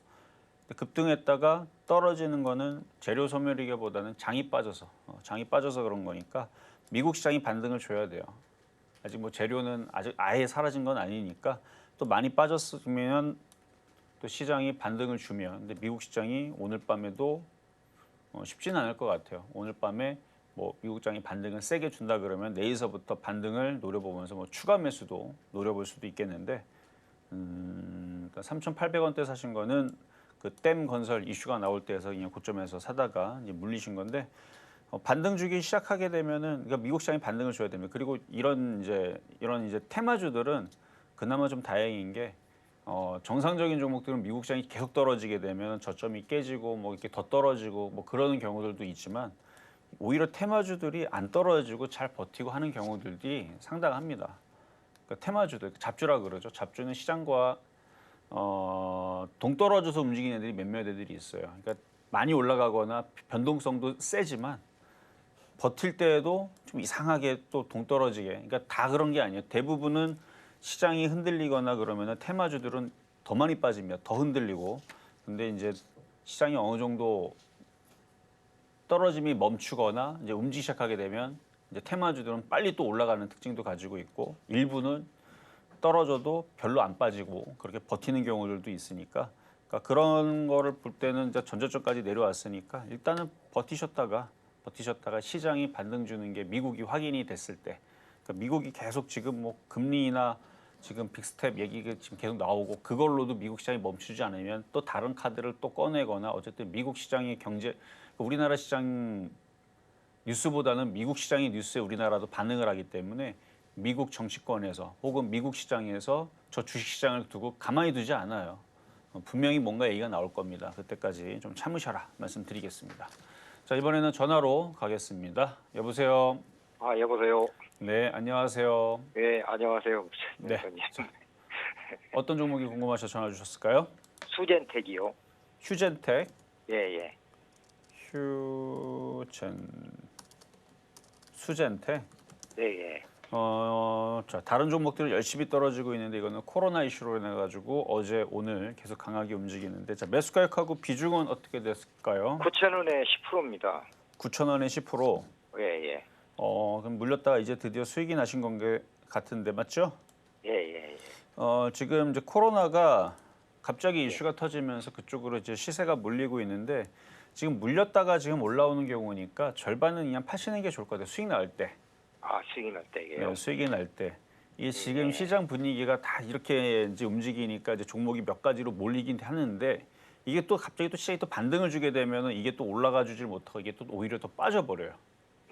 급등했다가 떨어지는 거는 재료 소멸이기보다는 장이 빠져서 그런 거니까 미국 시장이 반등을 줘야 돼요. 아직 뭐 재료는 아직 아예 사라진 건 아니니까 또 많이 빠졌으면 또 시장이 반등을 주면 근데 미국 시장이 오늘 밤에도 쉽지는 않을 것 같아요. 오늘 밤에 뭐 미국 시장이 반등을 세게 준다 그러면 내일서부터 반등을 노려보면서 뭐 추가 매수도 노려볼 수도 있겠는데 3,800원대 사신 거는 그 댐 건설 이슈가 나올 때에서 그냥 고점에서 사다가 이제 물리신 건데 반등 주기 시작하게 되면은 그러니까 미국 시장이 반등을 줘야 됩니다. 그리고 이런 이제 테마주들은 그나마 좀 다행인 게 정상적인 종목들은 미국 시장이 계속 떨어지게 되면 저점이 깨지고 뭐 이렇게 더 떨어지고 뭐 그러는 경우들도 있지만 오히려 테마주들이 안 떨어지고 잘 버티고 하는 경우들이 상당합니다. 그러니까 테마주들 잡주라 그러죠. 잡주는 시장과 동떨어져서 움직이는 애들이 몇몇 애들이 있어요. 그러니까 많이 올라가거나 변동성도 세지만 버틸 때에도 좀 이상하게 또 동떨어지게. 그러니까 다 그런 게 아니에요. 대부분은 시장이 흔들리거나 그러면은 테마주들은 더 많이 빠집니다. 더 흔들리고. 근데 이제 시장이 어느 정도 떨어짐이 멈추거나 이제 움직이기 시작하게 되면 이제 테마주들은 빨리 또 올라가는 특징도 가지고 있고 일부는 떨어져도 별로 안 빠지고 그렇게 버티는 경우들도 있으니까 그러니까 그런 거를 볼 때는 이제 전저점까지 내려왔으니까 일단은 버티셨다가 시장이 반등 주는 게 미국이 확인이 됐을 때 그러니까 미국이 계속 지금 뭐 금리나 지금 빅스텝 얘기가 지금 계속 나오고 그걸로도 미국 시장이 멈추지 않으면 또 다른 카드를 또 꺼내거나 어쨌든 미국 시장의 경제, 우리나라 시장 뉴스보다는 미국 시장의 뉴스에 우리나라도 반응을 하기 때문에 미국 정치권에서 혹은 미국 시장에서 저 주식시장을 두고 가만히 두지 않아요. 분명히 뭔가 얘기가 나올 겁니다. 그때까지 좀 참으셔라 말씀드리겠습니다. 자, 이번에는 전화로 가겠습니다. 여보세요.
아, 여보세요.
네, 안녕하세요.
네, 안녕하세요.
네. 자, 어떤 종목이 궁금하셔서 전화 주셨을까요?
수젠텍이요.
휴젠텍.
예, 예.
수젠텍.
네, 예.
자, 다른 종목들은 열심히 떨어지고 있는데 이거는 코로나 이슈로 인해 가지고 어제 오늘 계속 강하게 움직이는데 자, 매수 가격하고 비중은 어떻게 됐을까요?
9,000원에 10%입니다.
9,000원에 10%.
예, 예.
그럼 물렸다가 이제 드디어 수익이 나신 건 게 같은데 맞죠?
예, 예, 예.
지금 이제 코로나가 갑자기 이슈가 터지면서 그쪽으로 이제 시세가 몰리고 있는데 지금 물렸다가 지금 올라오는 경우니까 절반은 그냥 파시는 게 좋을 것 같아요. 수익 나올 때.
아, 수익이 날 때게요.
네, 수익이 날 때. 이 지금 시장 분위기가 다 이렇게 이제 움직이니까 이제 종목이 몇 가지로 몰리긴 하는데 이게 또 갑자기 또 시장이 또 반등을 주게 되면은 이게 또 올라가 주질 못하고 이게 또 오히려 더 빠져버려요.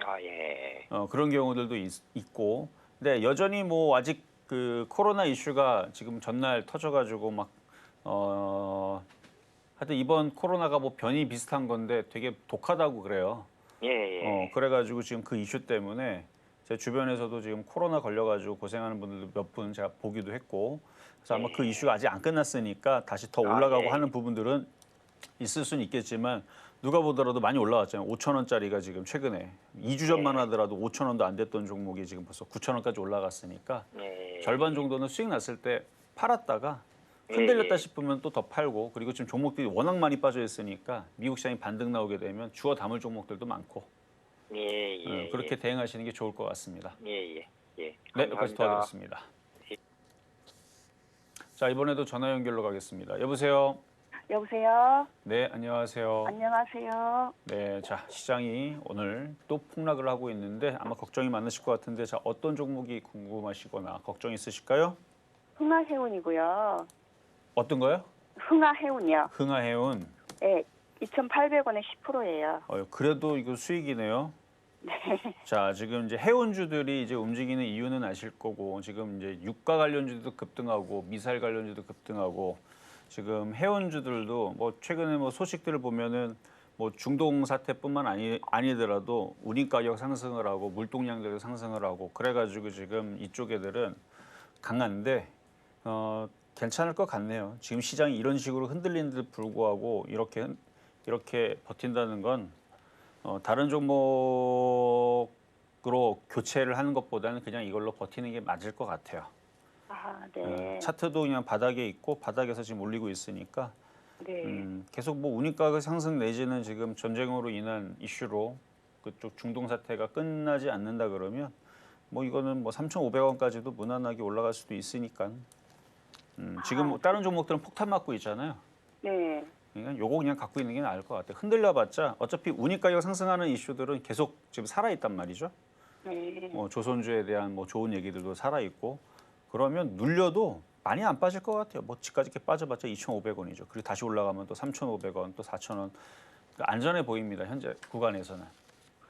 아, 예.
그런 경우들도 있고. 근데 여전히 뭐 아직 그 코로나 이슈가 지금 전날 터져가지고 막 하여튼 이번 코로나가 뭐 변이 비슷한 건데 되게 독하다고 그래요.
예, 예.
그래가지고 지금 그 이슈 때문에 제 주변에서도 지금 코로나 걸려가지고 고생하는 분들도 몇 분 제가 보기도 했고 그래서 아마 그 이슈가 아직 안 끝났으니까 다시 더 올라가고
예.
하는 부분들은 있을 수는 있겠지만 누가 보더라도 많이 올라왔잖아요. 5,000원짜리가 지금 최근에 2주 전만 하더라도 5,000원도 안 됐던 종목이 지금 벌써 9,000원까지 올라갔으니까
예.
절반 정도는 수익 났을 때 팔았다가 흔들렸다 싶으면 또 더 팔고 그리고 지금 종목들이 워낙 많이 빠져 있으니까 미국 시장이 반등 나오게 되면 주워 담을 종목들도 많고
예, 예.
그렇게 대응하시는 게 좋을 것 같습니다.
예, 예. 예.
네, 여기까지
감사합니다.
도와드렸습니다. 자, 이번에도 전화 연결로 가겠습니다. 여보세요.
여보세요.
네, 안녕하세요.
안녕하세요.
네, 자, 시장이 오늘 또 폭락을 하고 있는데 아마 걱정이 많으실 것 같은데 자, 어떤 종목이 궁금하시거나 걱정 있으실까요?
흥하해운이고요.
어떤 거요?
흥하해운이요.
흥하해운.
네, 2,800원에 10%예요.
그래도 이거 수익이네요.
네.
자, 지금 이제 해운주들이 이제 움직이는 이유는 아실 거고 지금 이제 유가 관련주도 급등하고 미사일 관련주도 급등하고 지금 해운주들도 뭐 최근에 뭐 소식들을 보면은 뭐 중동 사태뿐만 아니더라도 운임 가격 상승을 하고 물동량도 상승을 하고 그래가지고 지금 이쪽 애들은 강한데 괜찮을 것 같네요. 지금 시장이 이런 식으로 흔들리는데도 불구하고 이렇게 버틴다는 건 다른 종목으로 교체를 하는 것보다는 그냥 이걸로 버티는 게 맞을 것 같아요.
아, 네.
차트도 그냥 바닥에 있고 바닥에서 지금 올리고 있으니까
네.
계속 뭐 운임가격 상승 내지는 지금 전쟁으로 인한 이슈로 그쪽 중동 사태가 끝나지 않는다 그러면 뭐 이거는 뭐 3,500원까지도 무난하게 올라갈 수도 있으니까 지금 뭐 다른 종목들은 폭탄 맞고 있잖아요.
네.
그러니까 요거 그냥 갖고 있는 게 나을 것 같아요. 흔들려봤자 어차피 운임가격 상승하는 이슈들은 계속 지금 살아있단 말이죠.
네.
뭐 조선주에 대한 뭐 좋은 얘기들도 살아있고 그러면 눌려도 많이 안 빠질 것 같아요. 뭐 지금까지 이렇게 빠져봤자 2,500원이죠. 그리고 다시 올라가면 또 3,500원, 또 4,000원. 안전해 보입니다. 현재 구간에서는.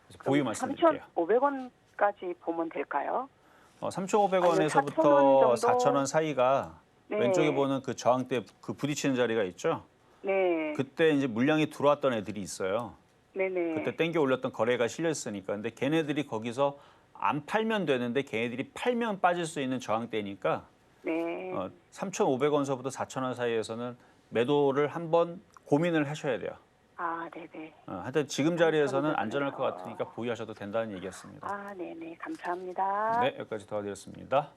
그래서 보유 말씀드릴게요.
3,500원까지 보면 될까요?
3,500원에서부터
4,000원 정도?
4,000원 사이가
네.
왼쪽에 보는 그 저항대 그 부딪히는 자리가 있죠.
네.
그때 이제 물량이 들어왔던 애들이 있어요.
네네.
그때 땡겨 올렸던 거래가 실려 있으니까. 근데 걔네들이 거기서 안 팔면 되는데 걔네들이 팔면 빠질 수 있는 저항대니까
네.
3,500원서부터 4,000원 사이에서는 매도를 한번 고민을 하셔야 돼요.
아, 네네.
하여튼 지금 자리에서는 안전할 것 같으니까 보유하셔도 된다는 얘기였습니다.
아, 네네. 감사합니다.
네, 여기까지 도와드렸습니다.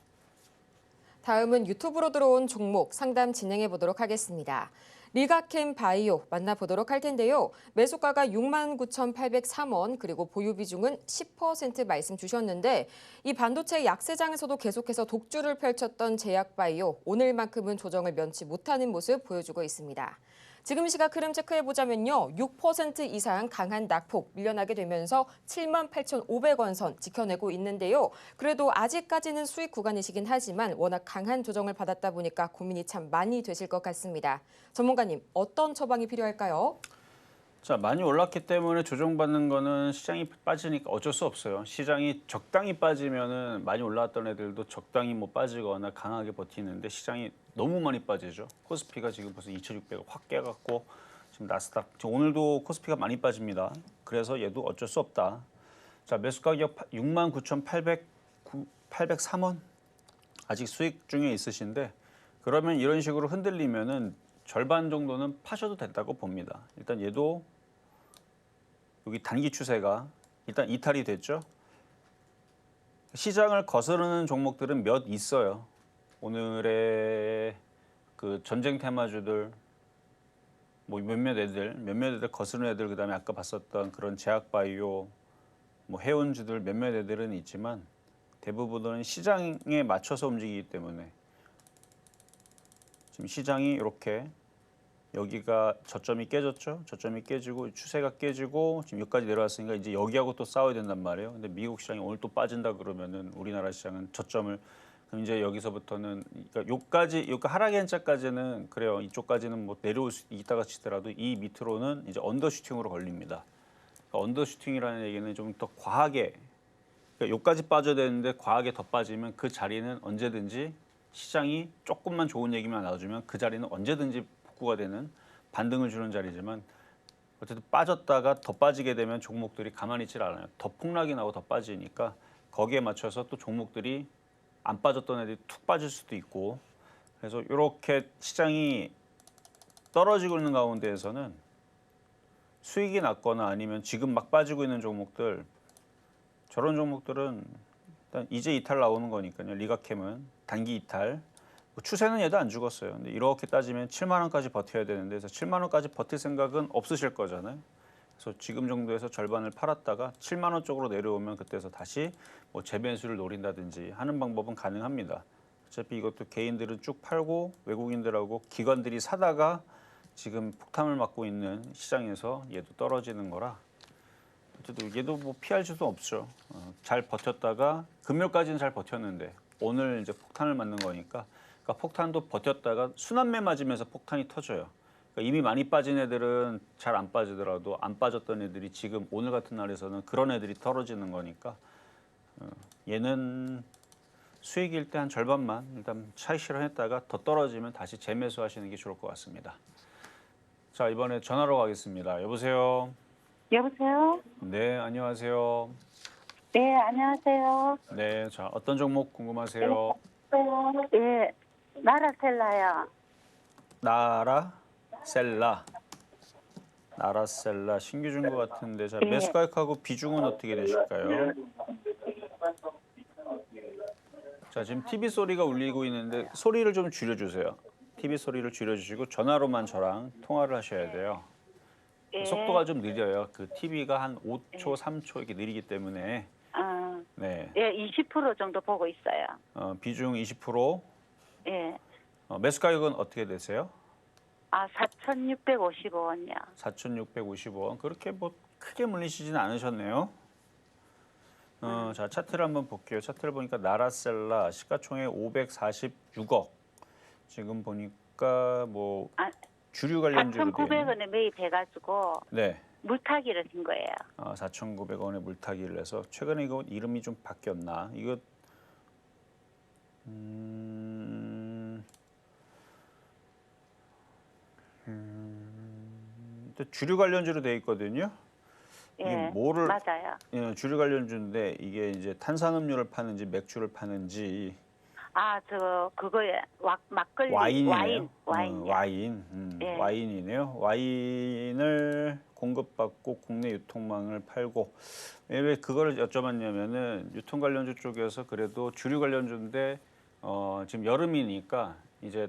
다음은 유튜브로 들어온 종목 상담 진행해 보도록 하겠습니다. 리가캠 바이오 만나보도록 할 텐데요. 매수가가 69,803원 그리고 보유 비중은 10% 말씀 주셨는데 이 반도체 약세장에서도 계속해서 독주를 펼쳤던 제약바이오 오늘만큼은 조정을 면치 못하는 모습 보여주고 있습니다. 지금 시각 흐름 체크해 보자면요. 6% 이상 강한 낙폭 밀려나게 되면서 78,500원 선 지켜내고 있는데요. 그래도 아직까지는 수익 구간이시긴 하지만 워낙 강한 조정을 받았다 보니까 고민이 참 많이 되실 것 같습니다. 전문가님, 어떤 처방이 필요할까요?
자, 많이 올랐기 때문에 조정받는 거는 시장이 빠지니까 어쩔 수 없어요. 시장이 적당히 빠지면은 많이 올라왔던 애들도 적당히 뭐 빠지거나 강하게 버티는데 시장이 너무 많이 빠지죠. 코스피가 지금 벌써 2,600을 확 깨갖고 지금 나스닥 지금 오늘도 코스피가 많이 빠집니다. 그래서 얘도 어쩔 수 없다. 자, 매수 가격 69,803원 아직 수익 중에 있으신데 그러면 이런 식으로 흔들리면은 절반 정도는 파셔도 된다고 봅니다. 일단 얘도 여기 단기 추세가 일단 이탈이 됐죠. 시장을 거스르는 종목들은 몇 있어요. 오늘의 그 전쟁 테마주들 뭐 몇몇 애들 거스르는 애들 그다음에 아까 봤었던 그런 제약바이오 뭐 해운주들 몇몇 애들은 있지만 대부분은 시장에 맞춰서 움직이기 때문에 지금 시장이 이렇게 여기가 저점이 깨졌죠. 저점이 깨지고 추세가 깨지고 지금 여기까지 내려왔으니까 이제 여기하고 또 싸워야 된단 말이에요. 근데 미국 시장이 오늘 또 빠진다 그러면은 우리나라 시장은 저점을 그럼 이제 여기서부터는 그러니까 여기 하락의 한자까지는 그래요. 이쪽까지는 뭐 내려올 수 있다가 치더라도 이 밑으로는 이제 언더슈팅으로 걸립니다. 그러니까 언더슈팅이라는 얘기는 좀 더 과하게 그러니까 여기까지 빠져야 되는데 과하게 더 빠지면 그 자리는 언제든지 시장이 조금만 좋은 얘기만 나와주면 그 자리는 언제든지 복구가 되는 반등을 주는 자리지만 어쨌든 빠졌다가 더 빠지게 되면 종목들이 가만히 있질 않아요. 더 폭락이 나고 더 빠지니까 거기에 맞춰서 또 종목들이 안 빠졌던 애들이 툭 빠질 수도 있고 그래서 이렇게 시장이 떨어지고 있는 가운데에서는 수익이 났거나 아니면 지금 막 빠지고 있는 종목들 저런 종목들은 일단 이제 이탈 나오는 거니까요. 리가캠은 단기 이탈. 추세는 얘도 안 죽었어요. 근데 이렇게 따지면 7만 원까지 버텨야 되는데 그래서 7만 원까지 버틸 생각은 없으실 거잖아요. 그래서 지금 정도에서 절반을 팔았다가 7만 원 쪽으로 내려오면 그때서 다시 뭐 재매수를 노린다든지 하는 방법은 가능합니다. 어차피 이것도 개인들은 쭉 팔고 외국인들하고 기관들이 사다가 지금 폭탄을 맞고 있는 시장에서 얘도 떨어지는 거라 어쨌든 얘도 뭐 피할 수도 없죠. 잘 버텼다가 금요일까지는 잘 버텼는데 오늘 이제 폭탄을 맞는 거니까 그러니까 폭탄도 버텼다가 순환매 맞으면서 폭탄이 터져요. 그러니까 이미 많이 빠진 애들은 잘 안 빠지더라도 안 빠졌던 애들이 지금 오늘 같은 날에서는 그런 애들이 떨어지는 거니까 얘는 수익일 때 한 절반만 일단 차익 실현했다가 더 떨어지면 다시 재매수하시는 게 좋을 것 같습니다. 자, 이번에 전화로 가겠습니다. 여보세요?
여보세요?
네, 안녕하세요.
네, 안녕하세요.
네, 자, 어떤 종목 궁금하세요?
예, 나라셀라요.
나라셀라 신규 준 것 같은데 자,
예.
매수 가격하고 비중은 어떻게 되실까요? 자, 지금 TV 소리가 울리고 있는데 소리를 좀 줄여주세요. TV 소리를 줄여주시고 전화로만 저랑 통화를 하셔야 돼요.
예.
속도가 좀 느려요. 그 TV가 한 5초, 3초 이렇게 느리기 때문에
아,
네,
예, 20% 정도 보고 있어요.
비중 20%.
예.
매수 가격은 어떻게 되세요?
아, 4,655원이요.
4,655원. 그렇게 뭐 크게 물리시지는 않으셨네요. 자, 차트를 한번 볼게요. 차트를 보니까 나라셀라 시가총액 546억. 지금 보니까 뭐 주류 관련주로 돼 있는
4,900원에 매입해가지고
네.
물타기를 한 거예요.
4,900원에 물타기를 해서 최근에 이거 이름이 좀 바뀌었나? 이거 또 주류 관련주로 돼 있거든요. 이게
예,
뭐를
맞아요.
주류 관련주인데 이게 이제 탄산음료를 파는지 맥주를 파는지
아, 그거에 막걸리
와인이네요.
와인이요. 예.
와인이네요. 와인을 공급받고 국내 유통망을 팔고 왜 그거를 여쭤봤냐면은 유통 관련주 쪽에서 그래도 주류 관련주인데 지금 여름이니까 이제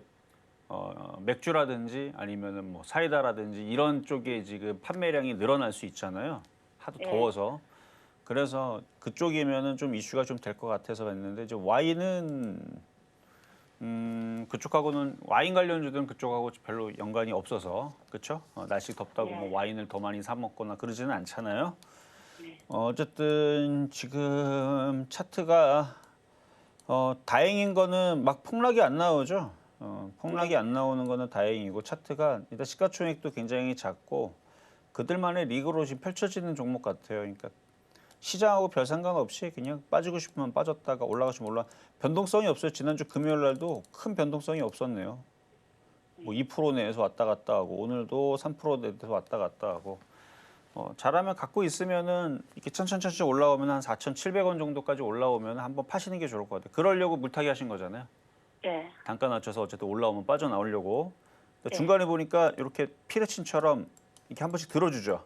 맥주라든지 아니면은 뭐 사이다라든지 이런 쪽에 지금 판매량이 늘어날 수 있잖아요. 하도
예.
더워서. 그래서 그쪽이면은 좀 이슈가 좀 될 것 같아서 봤는데 이제 와인은 그쪽하고는 와인 관련주들은 그쪽하고 별로 연관이 없어서 그렇죠? 날씨 덥다고
네.
뭐 와인을 더 많이 사 먹거나 그러지는 않잖아요.
네.
어쨌든 지금 차트가 다행인 거는 막 폭락이 안 나오죠. 폭락이
네.
안 나오는 거는 다행이고 차트가 일단 시가총액도 굉장히 작고 그들만의 리그로 지금 펼쳐지는 종목 같아요. 그러니까 시장하고 별 상관없이 그냥 빠지고 싶으면 빠졌다가 올라가시면 올라 변동성이 없어요. 지난주 금요일 날도 큰 변동성이 없었네요. 뭐 2% 내에서 왔다 갔다 하고 오늘도 3% 내에서 왔다 갔다 하고 잘하면 갖고 있으면은 이렇게 천천히 올라오면 한 4,700원 정도까지 올라오면 한번 파시는 게 좋을 것 같아요. 그러려고 물타기 하신 거잖아요.
예.
단가 낮춰서 어쨌든 올라오면 빠져나오려고.
네.
중간에 보니까 이렇게 피레친처럼 이렇게 한 번씩 들어주죠.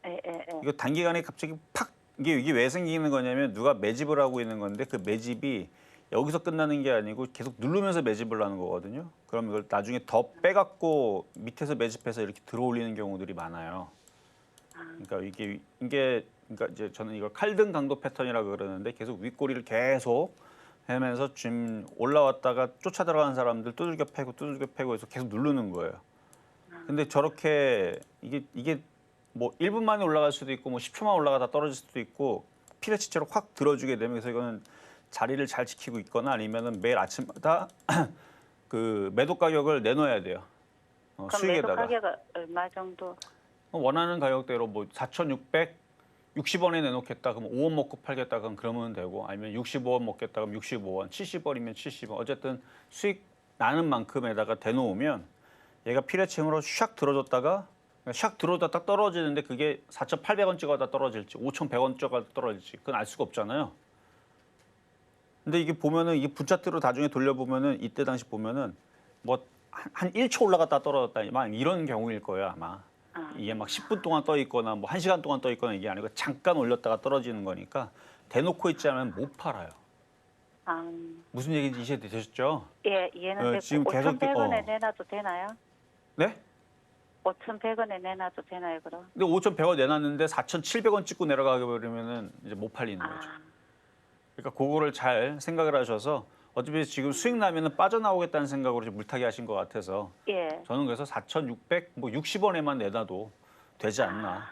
예.
이거 단기간에 갑자기 팍 이게 왜 생기는 거냐면 누가 매집을 하고 있는 건데 그 매집이 여기서 끝나는 게 아니고 계속 누르면서 매집을 하는 거거든요. 그럼 이걸 나중에 더 빼갖고 밑에서 매집해서 이렇게 들어올리는 경우들이 많아요. 그러니까 이게 그러니까 이제 저는 이걸 칼등 강도 패턴이라고 그러는데 계속 윗꼬리를 계속 하면서 지금 올라왔다가 쫓아 들어가는 사람들 두들겨 패고 해서 계속 누르는 거예요. 근데 저렇게 이게 뭐 1분 만에 올라갈 수도 있고 뭐 10초만 올라가다 떨어질 수도 있고 피레치처럼 확 들어주게 되면 그래서 이거는 자리를 잘 지키고 있거나 아니면은 매일 아침마다 그 매도 가격을 내놓아야 돼요.
그럼 매도
수익에다가
가격은 얼마 정도?
원하는 가격대로 뭐 4,660원에 내놓겠다 그러면 5원 먹고 팔겠다 그러면 되고 아니면 65원 먹겠다 그러면 65원, 70원이면 70원 어쨌든 수익 나는 만큼에다가 대놓으면 얘가 피레침으로 샥 들어줬다가 샥 들어오다 딱 떨어지는데 그게 4,800원 찍어다 떨어질지 5,100원 찍어다 떨어질지 그건 알 수가 없잖아요. 근데 이게 보면은 이게 분차트로 나중에 돌려보면은 이때 당시 보면은 뭐 한 1초 올라갔다 떨어졌다 막 이런 경우일 거예요 아마. 이게 막 10분 동안 떠 있거나 뭐 1시간 동안 떠 있거나 이게 아니고 잠깐 올렸다가 떨어지는 거니까 대놓고 있지 않으면 못 팔아요. 무슨 얘기인지 이해되셨죠?
예, 이해는 됐고
지금 계속
5,100원에 내놔도 되나요?
네?
5,100원에 내놔도 되나요, 그럼?
근데 5,100원 내놨는데 4,700원 찍고 내려가게 버리면은 이제 못 팔리는 거죠. 그러니까 그거를 잘 생각을 하셔서 어차피 지금 수익 나면은 빠져나오겠다는 생각으로 지금 물타기 하신 것 같아서
예.
저는 그래서 4,660원에만 내놔도 되지 않나.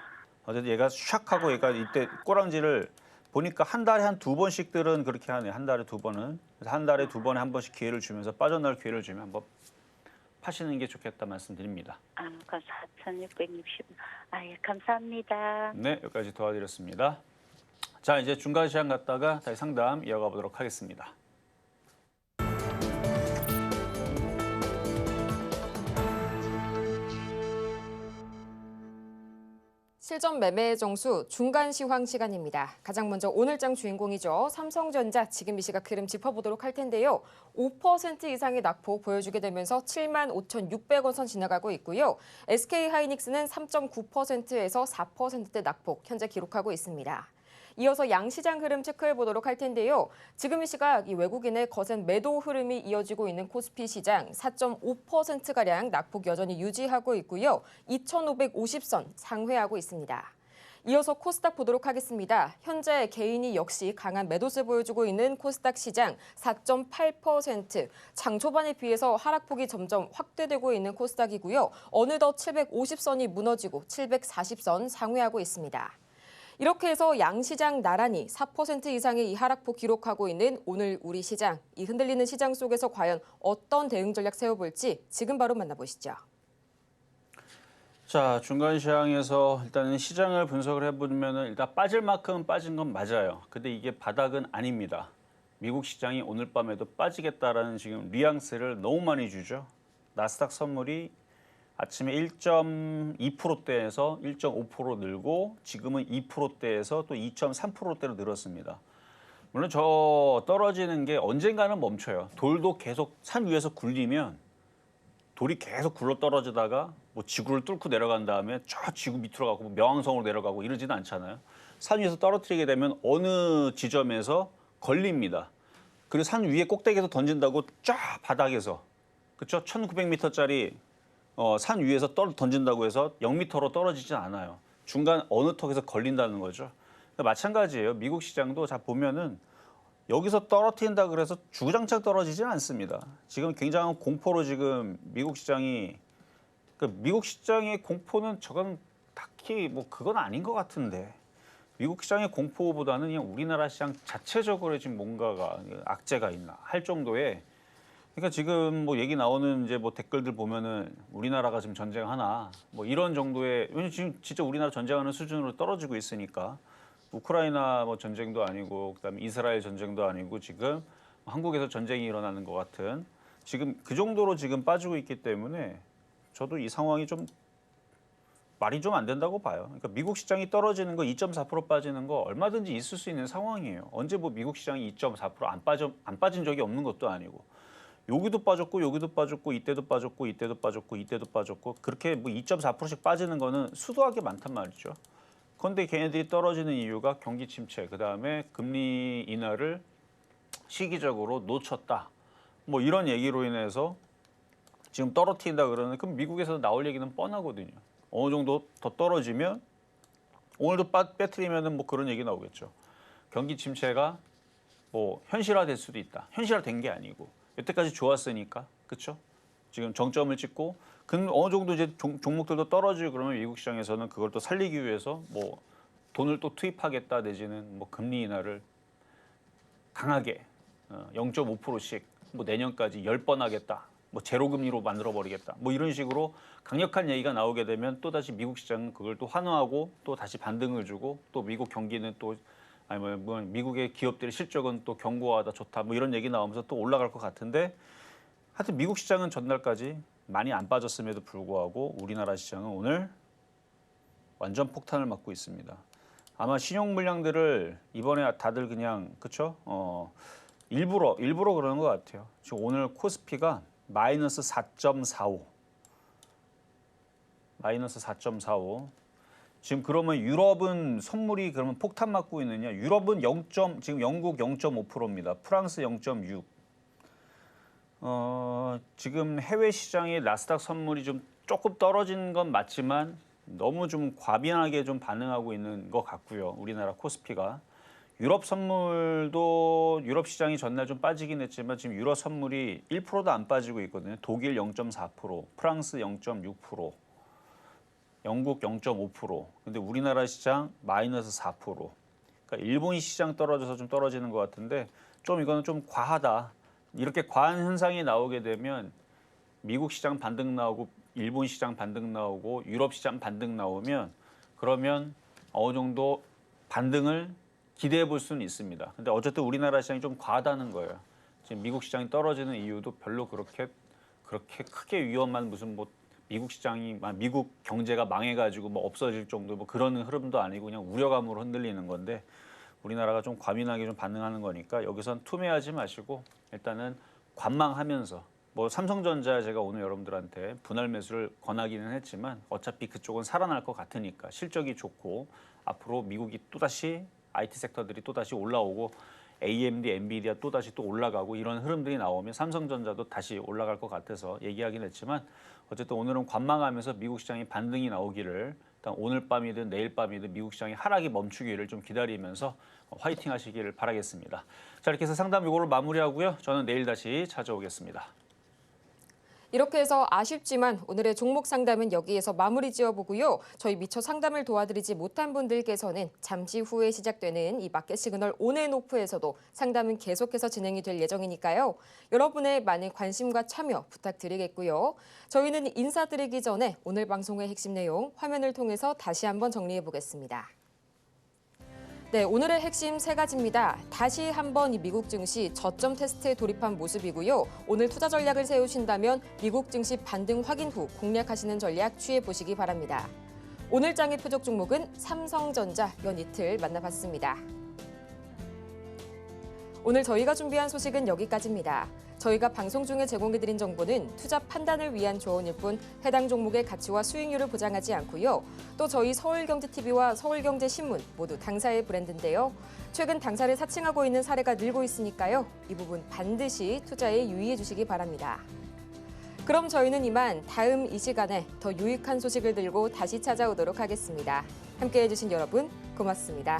어쨌든 얘가 샥 하고 얘가 이때 꼬랑지를 보니까 한 달에 한 2번씩들은 그렇게 하네요. 한 달에 2번은. 그래서 한 달에 2번에 한 번씩 기회를 주면서 빠져나올 기회를 주면 한번 파시는 게 좋겠다 말씀드립니다.
그럼 4,660원. 예, 감사합니다.
네, 여기까지 도와드렸습니다. 자, 이제 중간 시장 갔다가 다시 상담 이어가 보도록 하겠습니다.
실전 매매 정수 중간 시황 시간입니다. 가장 먼저 오늘장 주인공이죠. 삼성전자 지금 이 시각 흐름 짚어보도록 할 텐데요. 5% 이상의 낙폭 보여주게 되면서 75,600원 선 지나가고 있고요. SK하이닉스는 3.9%에서 4%대 낙폭 현재 기록하고 있습니다. 이어서 양시장 흐름 체크해 보도록 할 텐데요. 지금 이 시각 이 외국인의 거센 매도 흐름이 이어지고 있는 코스피 시장 4.5%가량 낙폭 여전히 유지하고 있고요. 2,550선 상회하고 있습니다. 이어서 코스닥 보도록 하겠습니다. 현재 개인이 역시 강한 매도세 보여주고 있는 코스닥 시장 4.8%. 장 초반에 비해서 하락폭이 점점 확대되고 있는 코스닥이고요. 어느덧 750선이 무너지고 740선 상회하고 있습니다. 이렇게 해서 양시장 나란히 4% 이상의 이 하락폭 기록하고 있는 오늘 우리 시장. 이 흔들리는 시장 속에서 과연 어떤 대응 전략 세워볼지 지금 바로 만나보시죠.
자, 중간 시장에서 일단은 시장을 분석을 해보면 일단 빠질 만큼 빠진 건 맞아요. 근데 이게 바닥은 아닙니다. 미국 시장이 오늘 밤에도 빠지겠다라는 지금 뉘앙스를 너무 많이 주죠. 나스닥 선물이 아침에 1.2%대에서 1.5% 늘고 지금은 2%대에서 또 2.3%대로 늘었습니다. 물론 저 떨어지는 게 언젠가는 멈춰요. 돌도 계속 산 위에서 굴리면 돌이 계속 굴러 떨어지다가 뭐 지구를 뚫고 내려간 다음에 저 지구 밑으로 가고 뭐 명왕성으로 내려가고 이러지는 않잖아요. 산 위에서 떨어뜨리게 되면 어느 지점에서 걸립니다. 그리고 산 위에 꼭대기에서 던진다고 쫙 바닥에서 그렇죠? 1,900m짜리 산 위에서 던진다고 해서 0m로 떨어지진 않아요. 중간 어느 턱에서 걸린다는 거죠. 마찬가지예요. 미국 시장도 자 보면은 여기서 떨어뜨린다 그래서 주구장창 떨어지진 않습니다. 지금 굉장한 공포로 지금 미국 시장이 미국 시장의 공포는 저건 딱히 뭐 그건 아닌 것 같은데 미국 시장의 공포보다는 그냥 우리나라 시장 자체적으로 지금 뭔가가 악재가 있나 할 정도의 그러니까 지금 뭐 얘기 나오는 이제 뭐 댓글들 보면은 우리나라가 지금 전쟁하나 뭐 이런 정도의 왜냐면 지금 진짜 우리나라 전쟁하는 수준으로 떨어지고 있으니까 우크라이나 뭐 전쟁도 아니고 그다음에 이스라엘 전쟁도 아니고 지금 한국에서 전쟁이 일어나는 것 같은 지금 그 정도로 지금 빠지고 있기 때문에 저도 이 상황이 좀 말이 좀 안 된다고 봐요. 그러니까 미국 시장이 떨어지는 거 2.4% 빠지는 거 얼마든지 있을 수 있는 상황이에요. 언제 뭐 미국 시장이 2.4% 안 빠진 적이 없는 것도 아니고 여기도 빠졌고 여기도 빠졌고 이때도 빠졌고 이때도 빠졌고 이때도 빠졌고 그렇게 뭐 2.4%씩 빠지는 거는 수두하게 많단 말이죠. 그런데 걔네들이 떨어지는 이유가 경기 침체, 그다음에 금리 인하를 시기적으로 놓쳤다. 뭐 이런 얘기로 인해서 지금 떨어뜨린다 그러는 그럼 미국에서 나올 얘기는 뻔하거든요. 어느 정도 더 떨어지면 오늘도 빼뜨리면은 뭐 그런 얘기 나오겠죠. 경기 침체가 뭐 현실화될 수도 있다. 현실화된 게 아니고 여태까지 좋았으니까 그렇죠? 지금 정점을 찍고 어느 정도 이제 종목들도 떨어지고 그러면 미국 시장에서는 그걸 또 살리기 위해서 뭐 돈을 또 투입하겠다 내지는 뭐 금리 인하를 강하게 0.5%씩 뭐 내년까지 10번 하겠다. 뭐 제로 금리로 만들어 버리겠다. 뭐 이런 식으로 강력한 얘기가 나오게 되면 또 다시 미국 시장은 그걸 또 환호하고 또 다시 반등을 주고 또 미국 경기는 또 아니 뭐 미국의 기업들의 실적은 또 견고하다 좋다 뭐 이런 얘기 나오면서 또 올라갈 것 같은데 하여튼 미국 시장은 전날까지 많이 안 빠졌음에도 불구하고 우리나라 시장은 오늘 완전 폭탄을 맞고 있습니다. 아마 신용 물량들을 이번에 다들 그냥 그쵸? 일부러 그러는 것 같아요. 지금 오늘 코스피가 마이너스 4.45. 마이너스 4.45. 지금 그러면 유럽은 선물이 그러면 폭탄 맞고 있느냐? 유럽은 지금 영국 0.5%입니다. 프랑스 0.6. 지금 해외 시장의 나스닥 선물이 좀 조금 떨어진 건 맞지만 너무 좀 과민하게 좀 반응하고 있는 것 같고요. 우리나라 코스피가. 유럽 선물도 유럽 시장이 전날 좀 빠지긴 했지만 지금 유럽 선물이 1%도 안 빠지고 있거든요. 독일 0.4%, 프랑스 0.6%, 영국 0.5%. 근데 우리나라 시장 마이너스 4%. 그러니까 일본 시장 떨어져서 좀 떨어지는 것 같은데 좀 이거는 좀 과하다. 이렇게 과한 현상이 나오게 되면 미국 시장 반등 나오고 일본 시장 반등 나오고 유럽 시장 반등 나오면 그러면 어느 정도 반등을 기대해 볼 수는 있습니다. 근데 어쨌든 우리나라 시장이 좀 과하다는 거예요. 지금 미국 시장이 떨어지는 이유도 별로 그렇게 크게 위험한 무슨 뭐 미국 경제가 망해가지고 뭐 없어질 정도 뭐 그런 흐름도 아니고 그냥 우려감으로 흔들리는 건데 우리나라가 좀 과민하게 좀 반응하는 거니까 여기선 투매하지 마시고 일단은 관망하면서 뭐 삼성전자 제가 오늘 여러분들한테 분할 매수를 권하기는 했지만 어차피 그쪽은 살아날 것 같으니까 실적이 좋고 앞으로 미국이 또다시 IT 섹터들이 또다시 올라오고 AMD, 엔비디아 또다시 또 올라가고 이런 흐름들이 나오면 삼성전자도 다시 올라갈 것 같아서 얘기하긴 했지만 어쨌든 오늘은 관망하면서 미국 시장이 반등이 나오기를 일단 오늘 밤이든 내일 밤이든 미국 시장이 하락이 멈추기를 좀 기다리면서 화이팅 하시기를 바라겠습니다. 자, 이렇게 해서 상담 요거를 마무리하고요. 저는 내일 다시 찾아오겠습니다.
이렇게 해서 아쉽지만 오늘의 종목 상담은 여기에서 마무리 지어보고요. 저희 미처 상담을 도와드리지 못한 분들께서는 잠시 후에 시작되는 이 마켓 시그널 온앤오프에서도 상담은 계속해서 진행이 될 예정이니까요. 여러분의 많은 관심과 참여 부탁드리겠고요. 저희는 인사드리기 전에 오늘 방송의 핵심 내용 화면을 통해서 다시 한번 정리해 보겠습니다. 네, 오늘의 핵심 세 가지입니다. 다시 한번 이 미국 증시 저점 테스트에 돌입한 모습이고요. 오늘 투자 전략을 세우신다면 미국 증시 반등 확인 후 공략하시는 전략 취해 보시기 바랍니다. 오늘 장의 표적 종목은 삼성전자 연이틀 만나봤습니다. 오늘 저희가 준비한 소식은 여기까지입니다. 저희가 방송 중에 제공해드린 정보는 투자 판단을 위한 조언일 뿐 해당 종목의 가치와 수익률을 보장하지 않고요. 또 저희 서울경제TV와 서울경제신문 모두 당사의 브랜드인데요. 최근 당사를 사칭하고 있는 사례가 늘고 있으니까요. 이 부분 반드시 투자에 유의해 주시기 바랍니다. 그럼 저희는 이만 다음 이 시간에 더 유익한 소식을 들고 다시 찾아오도록 하겠습니다. 함께해 주신 여러분 고맙습니다.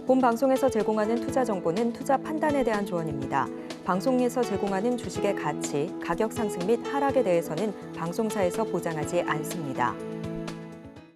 본 방송에서 제공하는 투자 정보는 투자 판단에 대한 조언입니다. 방송에서 제공하는 주식의 가치, 가격 상승 및 하락에 대해서는 방송사에서 보장하지 않습니다.